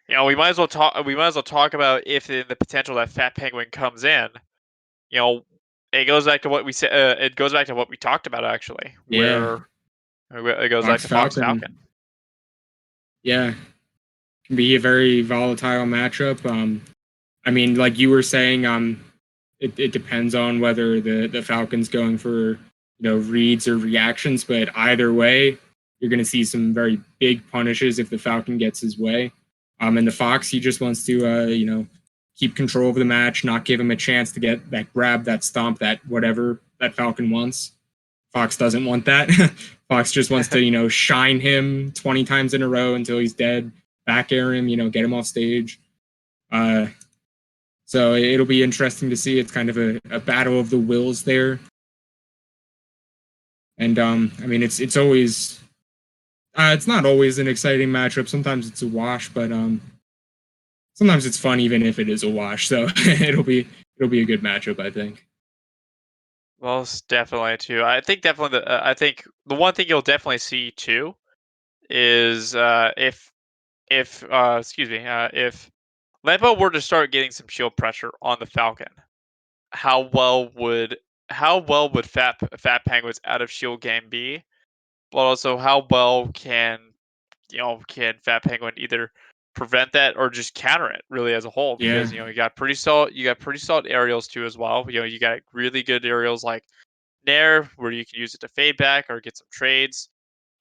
we might as well talk. We might as well talk about if the potential that Fat Penguin comes in. You know, it goes back to what we said. It goes back to what we talked about actually, Yeah, where it goes back Fox to Fox Falcon. Falcon. Yeah, can be a very volatile matchup. I mean, like you were saying, it depends on whether the Falcons going for reads or reactions, but either way, you're going to see some very big punishes if the Falcon gets his way. And the Fox, he just wants to keep control of the match, not give him a chance to get that grab, that stomp, that whatever that Falcon wants. Fox doesn't want that. Fox just wants to shine him 20 times in a row until he's dead, back air him, get him off stage. Uh, so it'll be interesting to see. It's kind of a battle of the wills there. And I mean, it's always it's not always an exciting matchup. Sometimes it's a wash, but sometimes it's fun even if it is a wash. So it'll be a good matchup, I think. Most definitely too. I think definitely I think the one thing you'll definitely see too is if excuse me if Lampo were to start getting some shield pressure on the Falcon, how well would Fat Penguin's out of shield game be? But also, how well can Fat Penguin either prevent that or just counter it really as a whole? Yeah, Because you got pretty solid aerials too as well. You got really good aerials like Nair, where you can use it to fade back or get some trades.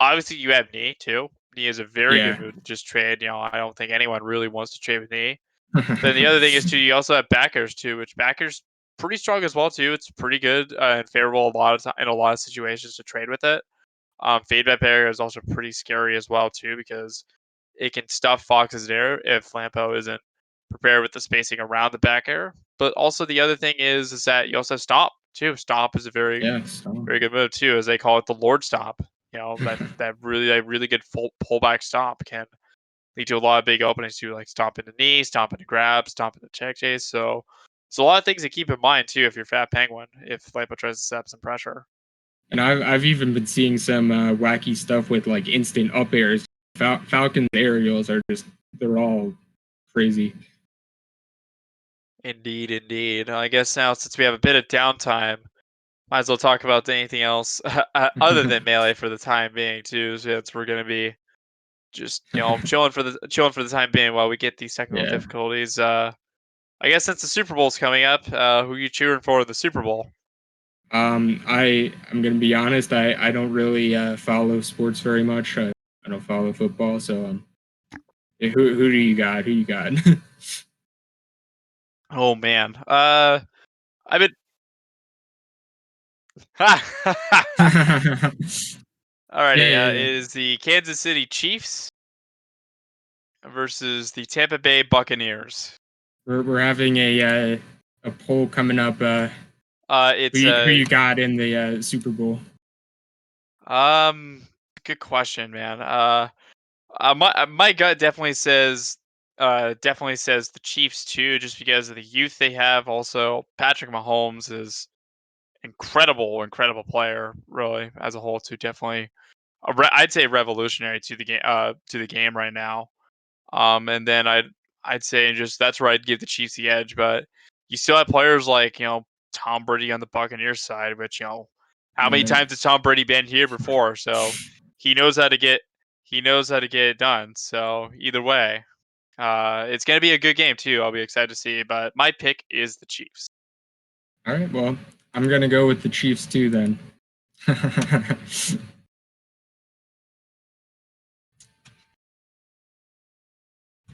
Obviously, you have Knee too. Knee is a very good yeah. move to just trade. I don't think anyone really wants to trade with Knee. Then the other thing is too, you also have backers too, which backers pretty strong as well too. It's pretty good and favorable in a lot of situations to trade with it. Feedback barrier is also pretty scary as well too because it can stuff Fox's air if Lampo isn't prepared with the spacing around the back air. But also the other thing is that you also have Stomp too. Stomp is a very Yeah, so. very good move too, as they call it the Lord Stomp. That really good full pullback stomp can lead to a lot of big openings too, like stomp into knee, stomp into grab, stomp into check chase. So it's a lot of things to keep in mind too if you're Fat Penguin, if Lampo tries to set up some pressure. And I've even been seeing some wacky stuff with like instant up airs. Falcon's aerials are just they're all crazy. Indeed, indeed. I guess now since we have a bit of downtime, might as well talk about anything else other than melee for the time being too. Since we're gonna be just chilling for the time being while we get these technical Yeah. difficulties. I guess since the Super Bowl's coming up, who are you cheering for in the Super Bowl? I'm gonna be honest. I don't really follow sports very much. I don't follow football. So who do you got? Who you got? Oh man. I've been. Yeah, Alrighty. yeah, It yeah. is the Kansas City Chiefs versus the Tampa Bay Buccaneers. We're having a poll coming up. Who It's who you got in the Super Bowl? um good question, man. My gut definitely says the Chiefs too, just because of the youth they have. Also, Patrick Mahomes is incredible player, really as a whole. Too definitely, I'd say revolutionary to the game right now. And then I'd say just that's where I'd give the Chiefs the edge. But you still have players like Tom Brady on the Buccaneers side, which how many Yeah. times has Tom Brady been here before? So he knows how to get it done. So either way, it's gonna be a good game too. I'll be excited to see. But my pick is the Chiefs. All right. Well, I'm gonna go with the Chiefs too then.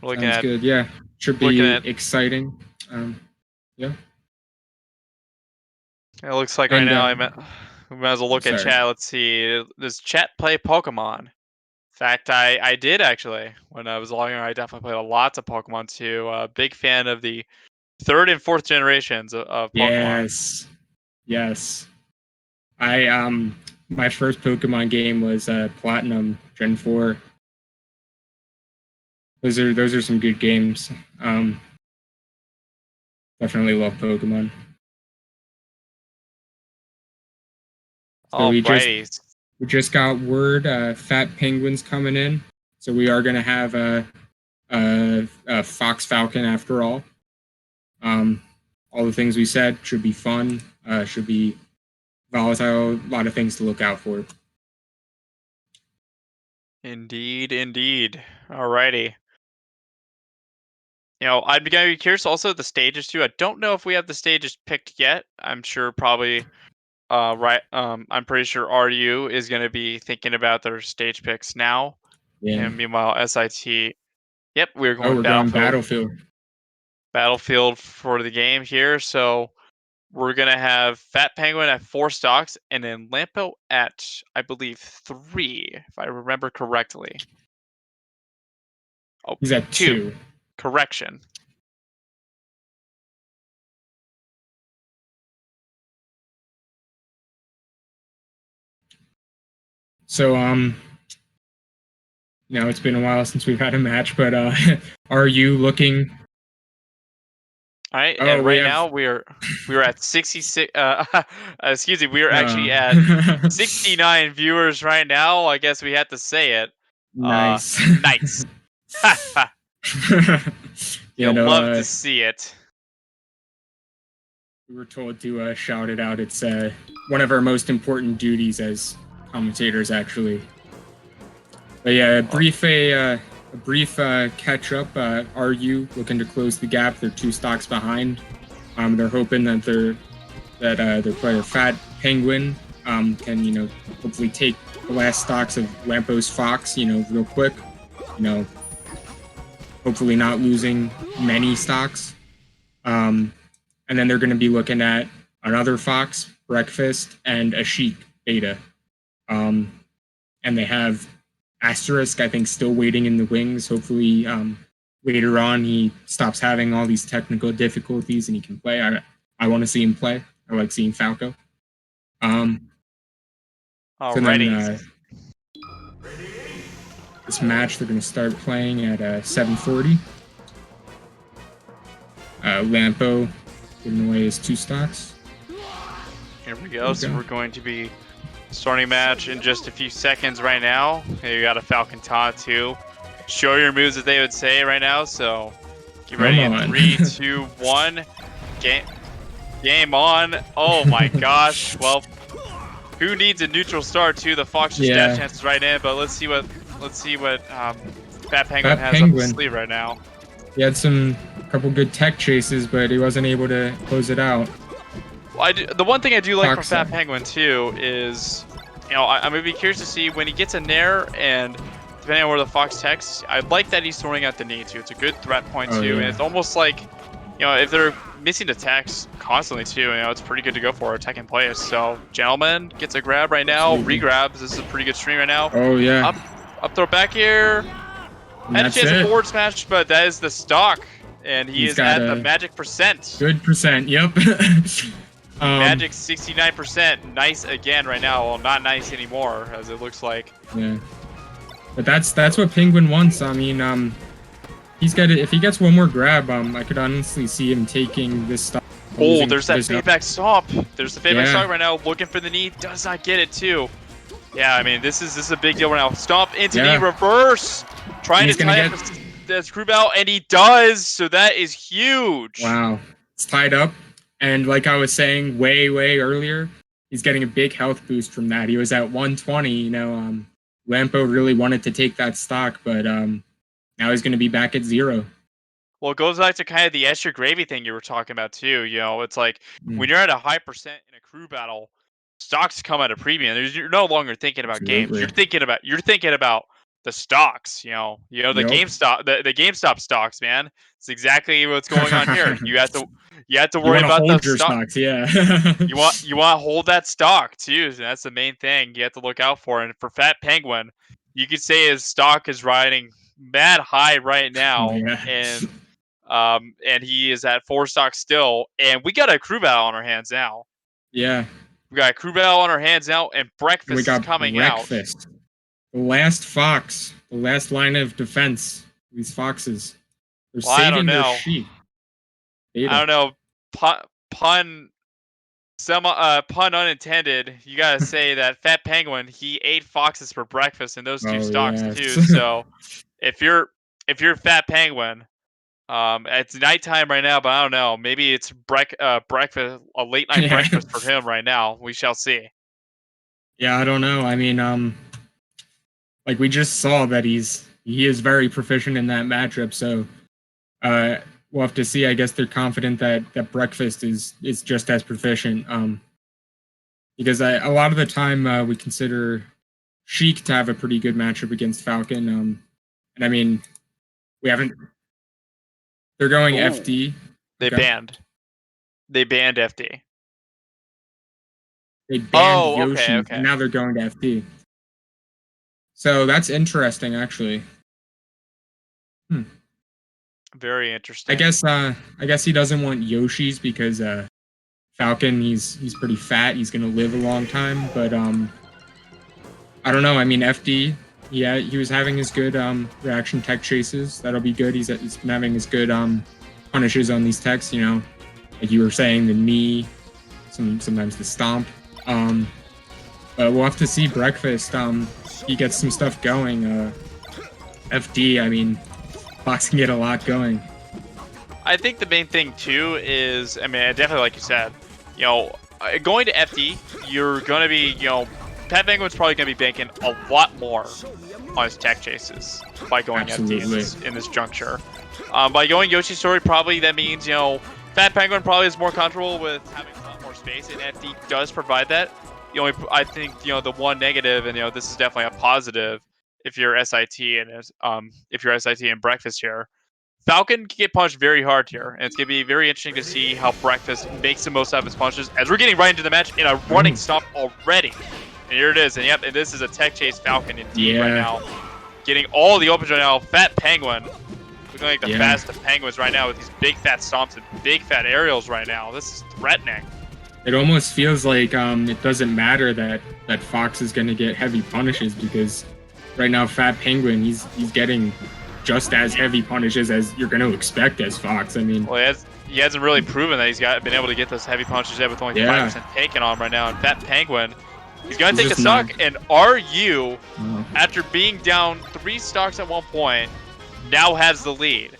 We're looking Sounds at good. Yeah, should looking be at. exciting. Yeah. It looks like right And now we might as well look at sorry. chat. Let's see. Does chat play Pokemon? In fact, I did actually. When I was logging, I definitely played lots of Pokemon too. Big fan of the third and fourth generations of Pokemon. Yes. Yes. I my first Pokemon game was Platinum Gen 4. Those are some good games. Definitely love Pokemon. So Alrighty. we just got word Fat Penguin's coming in. So we are gonna have a Fox Falcon after all. All the things we said should be fun. Should be volatile. A lot of things to look out for. Indeed, indeed. Alrighty. I'd be gonna be curious also the stages too. I don't know if we have the stages picked yet. I'm sure probably right I'm pretty sure RU is gonna be thinking about their stage picks now. Yeah. And meanwhile SIT, yep, we're Oh, going we're going Battlefield Battlefield. for the game here. So we're gonna have Fat Penguin at 4 stocks and then Lampo at I believe 3, if I remember correctly. Oh, He's at 2. 2. Correction. So it's been a while since we've had a match, but are you looking? All right, Oh, and we right have now we're at 66. Excuse me, we are actually at no. 69 viewers right now. I guess we had to say it. Nice. Nice. Yeah, You'll no. love to see it. We were told to shout it out. It's one of our most important duties as commentators, actually. But yeah, a brief catch up. Are you looking to close the gap? They're 2 stocks behind. They're hoping that their player Fat Penguin can hopefully take the last stocks of Lampo's Fox real quick. Hopefully not losing many stocks. And then they're going to be looking at another Fox, Breakfast, and a Sheik Beta. And they have Asterisk, I think, still waiting in the wings. Hopefully, later on, he stops having all these technical difficulties and he can play. I want to see him play. I like seeing Falco. So then this match, they're going to start playing at 7:40. Lampo giving away his 2 stocks. Here we go. So we're going to be starting match in just a few seconds right now. Here you got a Falcon taunt too. Show your moves, as they would say right now. So get ready in 3, 2, 1. Game on. Oh my gosh. Well, who needs a neutral start too? The Fox just dash chances right in, but let's see what Fat Penguin has up his sleeve right now. He had a couple good tech chases, but he wasn't able to close it out. Well, the one thing I do like from Fat Penguin too is, I'm gonna be curious to see when he gets a Nair, and depending on where the Fox techs, I like that he's throwing out the knee too. It's a good threat point too, and it's almost like, if they're missing attacks constantly too, it's pretty good to go for attack in place. So, Gentleman gets a grab right now, re-grabs. This is a pretty good stream right now. Oh yeah. Up throw back here. Had a chance to forward smash, but that is the stock, and he's at the magic percent. Good percent, yep. Magic 69%. Nice again right now. Well, not nice anymore, as it looks like. Yeah. But that's what Penguin wants. I mean, he's got it. If he gets one more grab, I could honestly see him taking this stuff. Oh, there's that feedback stop. There's the feedback stop right now. Looking for the knee. Does not get it too. Yeah, I mean, this is a big deal right now. Stomp into knee reverse. Trying to tie it. That's crew battle, and he does. So that is huge. Wow. It's tied up. And like I was saying way earlier, he's getting a big health boost from that. He was at 120, Lampo really wanted to take that stock, but now he's going to be back at 0. Well, it goes back to kind of the extra gravy thing you were talking about too. It's like when you're at a high percent in a crew battle, stocks come at a premium. You're no longer thinking about games. Absolutely. You're thinking about the stocks. The Yep. the GameStop stocks, man. It's exactly what's going on here. You have to You worry want to about the hold your stock. stocks, yeah. You want to hold that stock too. And that's the main thing you have to look out for. And for Fat Penguin, you could say his stock is riding mad high right now, Yeah. and he is at 4 stocks still. And we got a crew battle on our hands now. Yeah. We got a crew battle on our hands now, and Breakfast And we got is coming Breakfast. out. The last fox, the last line of defense. These foxes, they're Well, I don't saving their know. sheep. I don't know. Pun unintended. You gotta say that Fat Penguin, he ate foxes for breakfast in those 2 stocks Yes. too. So if you're Fat Penguin, it's nighttime right now, but I don't know. Maybe it's breakfast, a late night breakfast for him right now. We shall see. Yeah, I don't know. I mean, like we just saw that he is very proficient in that matchup. So we'll have to see. I guess they're confident that Breakfast is just as proficient. Because a lot of the time we consider Sheik to have a pretty good matchup against Falcon. And I mean, we haven't. They're going FD. They banned FD. They banned Okay. and now they're going to FD. So that's interesting, actually. Very interesting. I guess he doesn't want Yoshi's because Falcon, he's pretty fat. He's gonna live a long time, but I don't know. I mean, FD, yeah, he was having his good reaction tech chases. That'll be good. He's been having his good punishes on these techs. Like you were saying, the knee, sometimes the stomp. But we'll have to see Breakfast. He gets some stuff going. FD, I mean, Fox can get a lot going. I think the main thing too is, I mean, definitely like you said, going to FD, you're gonna be, Pat Penguin's probably gonna be banking a lot more on his tech chases by going FD in this juncture. By going Yoshi's Story, probably that means Fat Penguin probably is more comfortable with having a lot more space, and FD does provide that. I think the one negative, and this is definitely a positive, if you're SIT and Breakfast here. Falcon can get punched very hard here, and it's going to be very interesting to see how Breakfast makes the most out of his punches, as we're getting right into the match in a running stomp already. And here it is, and yep, and this is a tech chase Falcon indeed right now. Getting all the opens right now. Fat Penguin, looking like the fastest of penguins right now with these big fat stomps and big fat aerials right now. This is threatening. It almost feels like it doesn't matter that Fox is going to get heavy punishes, because right now Fat Penguin, he's getting just as heavy punishes as you're going to expect as Fox. I mean, well, he hasn't really proven that he's been able to get those heavy punches yet with only 5% taken on him right now. And Fat Penguin, he's going to take a stock. And RU, after being down 3 stocks at one point, now has the lead.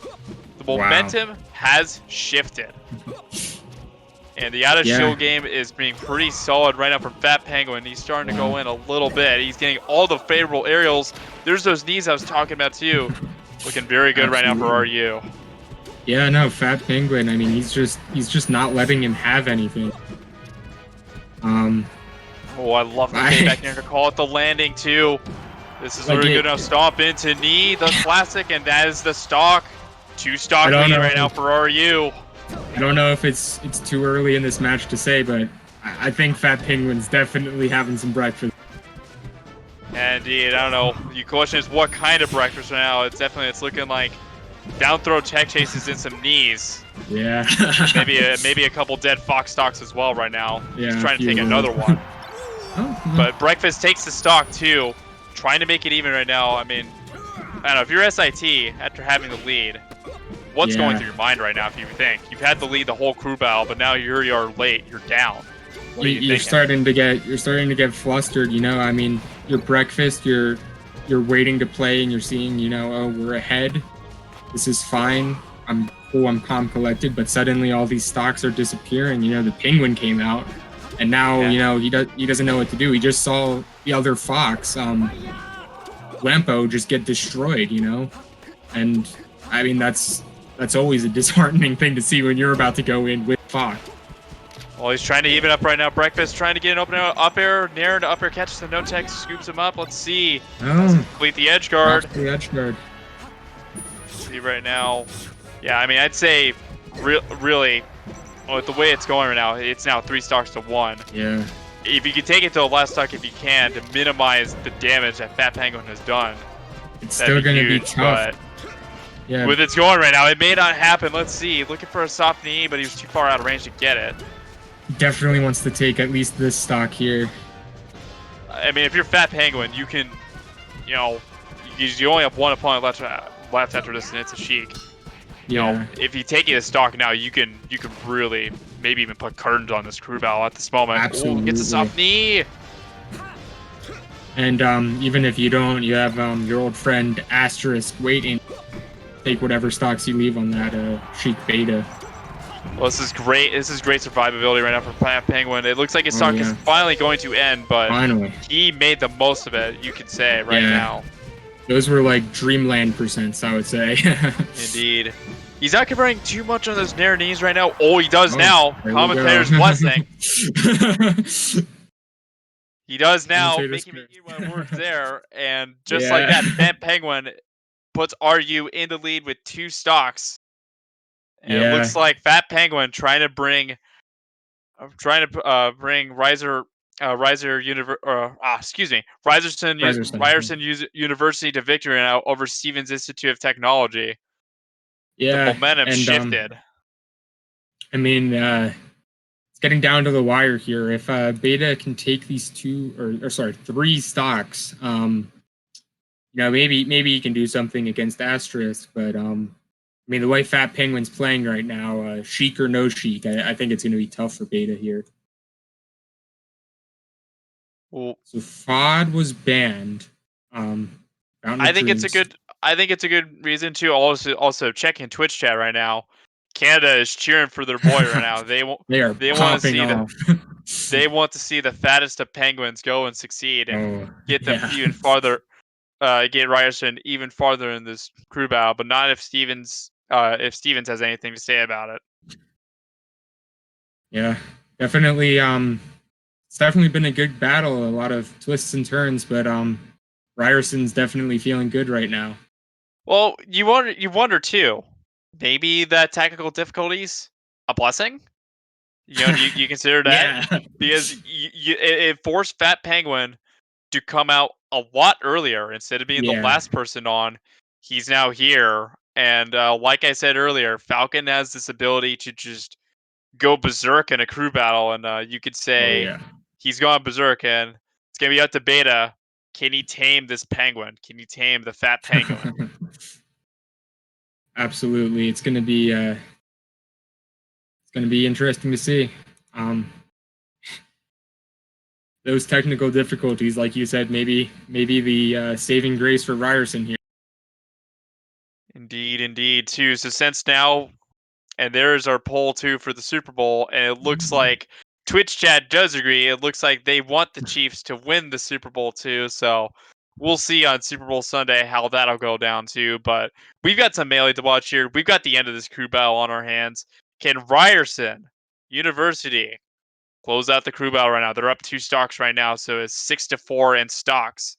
The momentum has shifted. And the out of shield game is being pretty solid right now from Fat Penguin. He's starting to go in a little bit. He's getting all the favorable aerials. There's those knees I was talking about too. Looking very good right now for RU. Yeah, no, Fat Penguin, I mean, he's just not letting him have anything. Oh, I love the payback here to call it the landing too. This is really good now. Stomp into knee, the classic, and that is the stock. 2 stock lead right now for RU. I don't know if it's too early in this match to say, but I think Fat Penguin's definitely having some breakfast. Indeed, I don't know. The question is what kind of breakfast right now. It's looking like down throw tech chases and some knees. Yeah. maybe a couple dead Fox stocks as well right now. Yeah, he's trying to take another one. But Breakfast takes the stock too, trying to make it even right now. I mean, I don't know, if you're SIT after having the lead, what's going through your mind right now? If you think you've had the lead the whole crew battle, but now you're late, you're down. You're starting to get flustered. I mean, your Breakfast, you're waiting to play, and you're seeing, oh, we're ahead, This is fine. I'm cool. I'm calm, collected. But suddenly, all these stocks are disappearing. You know, the penguin came out, and now you know he doesn't know what to do. He just saw the other fox, Lampo, just get destroyed. You know, and I mean that's always a disheartening thing to see when you're about to go in with fox. Well, he's trying to even up right now. Breakfast trying to get an open up air. Nair to up air catches the no tech, scoops him up. Let's see. Complete the edge guard. The edge guard. See right now. Yeah, I mean, I'd say really, with the way it's going right now, it's now 3 stocks to 1. Yeah. If you can take it to the last stock if you can to minimize the damage that Fat Penguin has done. It's still going to be tough. Yeah. With it's going right now, it may not happen. Let's see. Looking for a soft knee, but he was too far out of range to get it. Definitely wants to take at least this stock here. I mean, if you're Fat Penguin, you can, you know, you only have one opponent left after this, and it's a Sheik. You know, if you take it as stock now, you can really maybe even put curtains on this crew battle at this moment. Absolutely. Ooh, gets a soft knee. And even if you don't, you have your old friend Asterisk waiting. Take whatever stocks you leave on that Sheik Beta. Well, this is great. This is great survivability right now for Fat Penguin. It looks like his stock is finally going to end, but he made the most of it, you could say, right now. Those were like dreamland percents, I would say. Indeed. He's not converting too much on those Nair knees right now. Oh, he does now. Commentator's blessing. He does now, making me eat my words there. And just like that, Fat Penguin puts RU in the lead with 2 stocks. And it looks like Fat Penguin trying to bring Ryerson University to victory now over Stevens Institute of Technology. Yeah, the momentum shifted. I mean, it's getting down to the wire here. If Beta can take these 3 stocks, you know, maybe he can do something against Asterisk, but I mean, the way Fat Penguin's playing right now, Sheik or no Sheik, I think it's going to be tough for Beta here. Well, so FOD was banned. I think it's a good reason to also check in Twitch chat right now. Canada is cheering for their boy right now. They want to see they want to see the fattest of penguins go and succeed and get them even farther. Get Ryerson even farther in this crew battle, but not if Stevens has anything to say about it. Yeah, definitely. It's definitely been a good battle. A lot of twists and turns, but Ryerson's definitely feeling good right now. Well, you wonder too. Maybe that technical difficulties a blessing. You know, you consider that because it forced Fat Penguin to come out a lot earlier instead of being the last person on. He's now here, and like I said earlier, Falcon has this ability to just go berserk in a crew battle, and you could say he's gone berserk, and it's gonna be up to Beta. Can he tame this penguin? Can he tame the Fat Penguin? Absolutely, it's gonna be interesting to see. Those technical difficulties, like you said, maybe the saving grace for Ryerson here. Indeed, too. So since now, and there's our poll too for the Super Bowl, and it looks like Twitch chat does agree. It looks like they want the Chiefs to win the Super Bowl too. So we'll see on Super Bowl Sunday how that'll go down too. But we've got some melee to watch here. We've got the end of this crew battle on our hands. Can Ryerson University close out the crew battle right now? They're up 2 stocks right now, so it's 6-4 in stocks.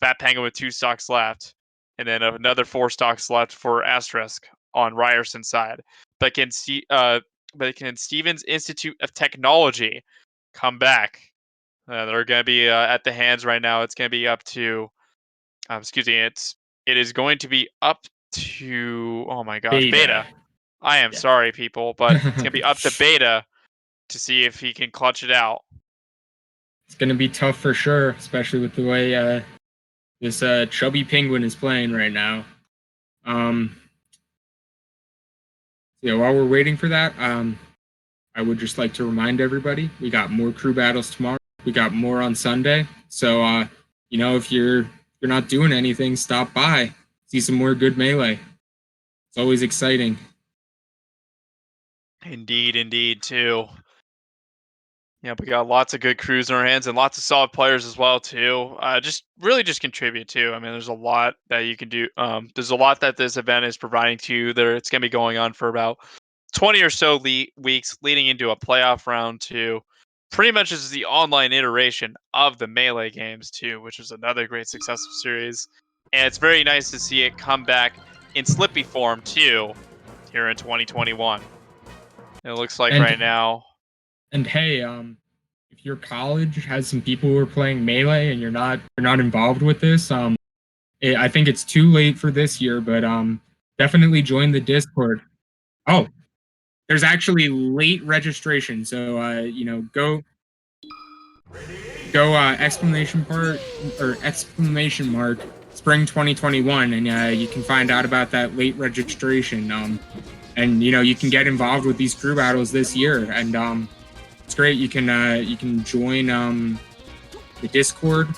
Fat Penguin with 2 stocks left, and then another 4 stocks left for Asterisk on Ryerson's side. But can Stevens Institute of Technology come back? They're going to be at the hands right now. It's going to be up to, it is going to be up to, oh my gosh, Beta. I am sorry, people, but it's going to be up to Beta to see if he can clutch it out. It's going to be tough for sure, especially with the way this chubby penguin is playing right now. Yeah, while we're waiting for that, I would just like to remind everybody we got more crew battles tomorrow. We got more on Sunday. So you know, if you're not doing anything, stop by, see some more good melee. It's always exciting. Indeed, too. Yeah, we got lots of good crews in our hands and lots of solid players as well too. Just really just contribute too. I mean, there's a lot that you can do. There's a lot that this event is providing to you. There, it's gonna be going on for about 20 or so weeks, leading into a playoff round too. Pretty much is the online iteration of the Melee games too, which is another great successful series. And it's very nice to see it come back in Slippy form too, here in 2021. It looks like And right now. and hey, if your college has some people who are playing Melee and you're not involved with this, I think it's too late for this year, but definitely join the Discord. Oh, there's actually late registration, so go exclamation part or exclamation mark spring 2021, and you can find out about that late registration. And you can get involved with these crew battles this year, and it's great. You can join the Discord.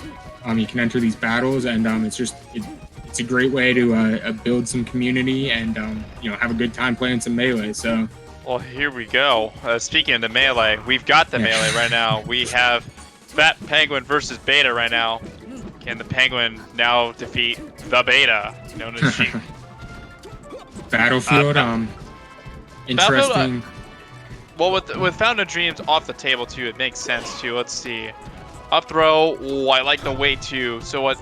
You can enter these battles, and it's a great way to build some community and have a good time playing some Melee. So. Well, here we go. Speaking of the Melee, we've got the Melee right now. We have Fat Penguin versus Beta right now. Can the Penguin now defeat the Beta, known as Sheep? Battlefield, interesting. Well, with Fountain of Dreams off the table too, it makes sense too. Let's see. Up throw. Oh, I like the wait too. So what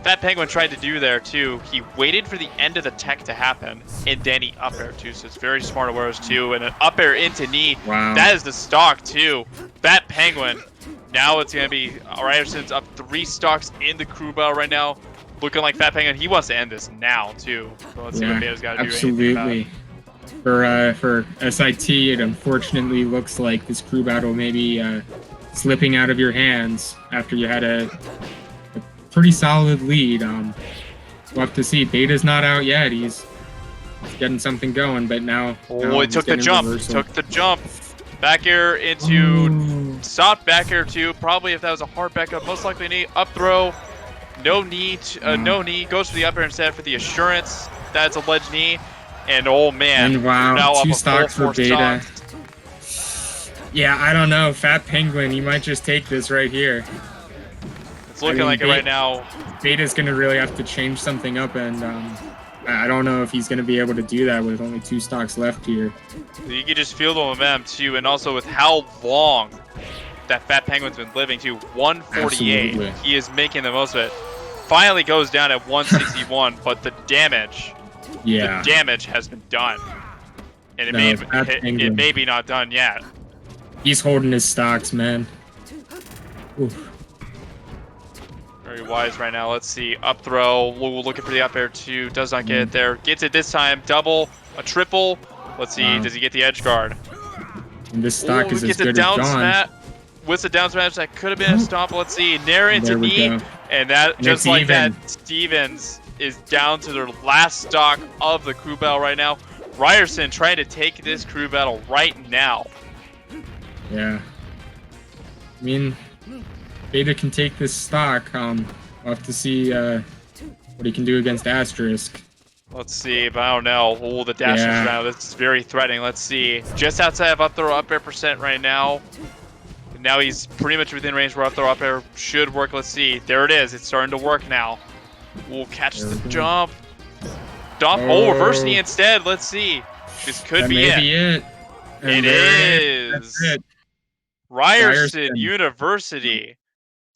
Fat Penguin tried to do there too, he waited for the end of the tech to happen, and then he up air too. So it's very smart of Warriors too, and an up air into knee. Wow. That is the stock too. Fat Penguin. Now it's gonna be Ryerson's up 3 stocks in the crew battle right now, looking like Fat Penguin. He wants to end this now too. So let's see what Beta's got to do. Absolutely. For SIT, it unfortunately looks like this crew battle may be slipping out of your hands after you had a pretty solid lead. We'll have to see. Beta's not out yet. He's getting something going, but now. Oh, it took the jump. Took the jump. Back air into soft back air too. Probably if that was a hard back up, most likely knee. Up throw. No knee. No knee. Goes for the up air instead for the assurance. That's a ledge knee. And oh man. And wow, now 2 stocks for Beta. Stocks. Yeah, I don't know. Fat Penguin, he might just take this right here. It's looking like it right now. Beta's going to really have to change something up, and I don't know if he's going to be able to do that with only 2 stocks left here. You can just feel the momentum too, and also with how long that Fat Penguin's been living too. 148. Absolutely. He is making the most of it. Finally goes down at 161, but the damage has been done. And it may be not done yet. He's holding his stocks, man. Oof. Very wise right now. Let's see. Up throw. Looking for the up air too. Does not get it there. Gets it this time. Double. A triple. Let's see. Does he get the edge guard? And this stock is as good as gone. With the down smash, that could have been a stomp. Let's see. Nair into knee. And that, just like that, Stevens is down to their last stock of the crew battle right now. Ryerson trying to take this crew battle right now. Yeah. I mean, Beta can take this stock. We'll have to see what he can do against Asterisk. Let's see, but I don't know. Oh, the dash is around. This is very threatening. Let's see. Just outside of up throw up air percent right now. Now he's pretty much within range where up throw up air should work. Let's see. There it is. It's starting to work now. We'll catch the jump. Dump. Oh, reverse knee instead. Let's see. This could be it. It is. That's it. Ryerson University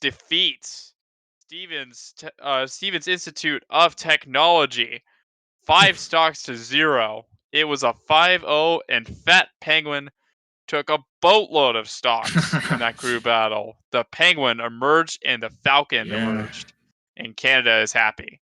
defeats Stevens Institute of Technology 5 stocks to 0. It was a 5-0, and Fat Penguin took a boatload of stocks in that crew battle. The Penguin emerged and the Falcon emerged, and Canada is happy.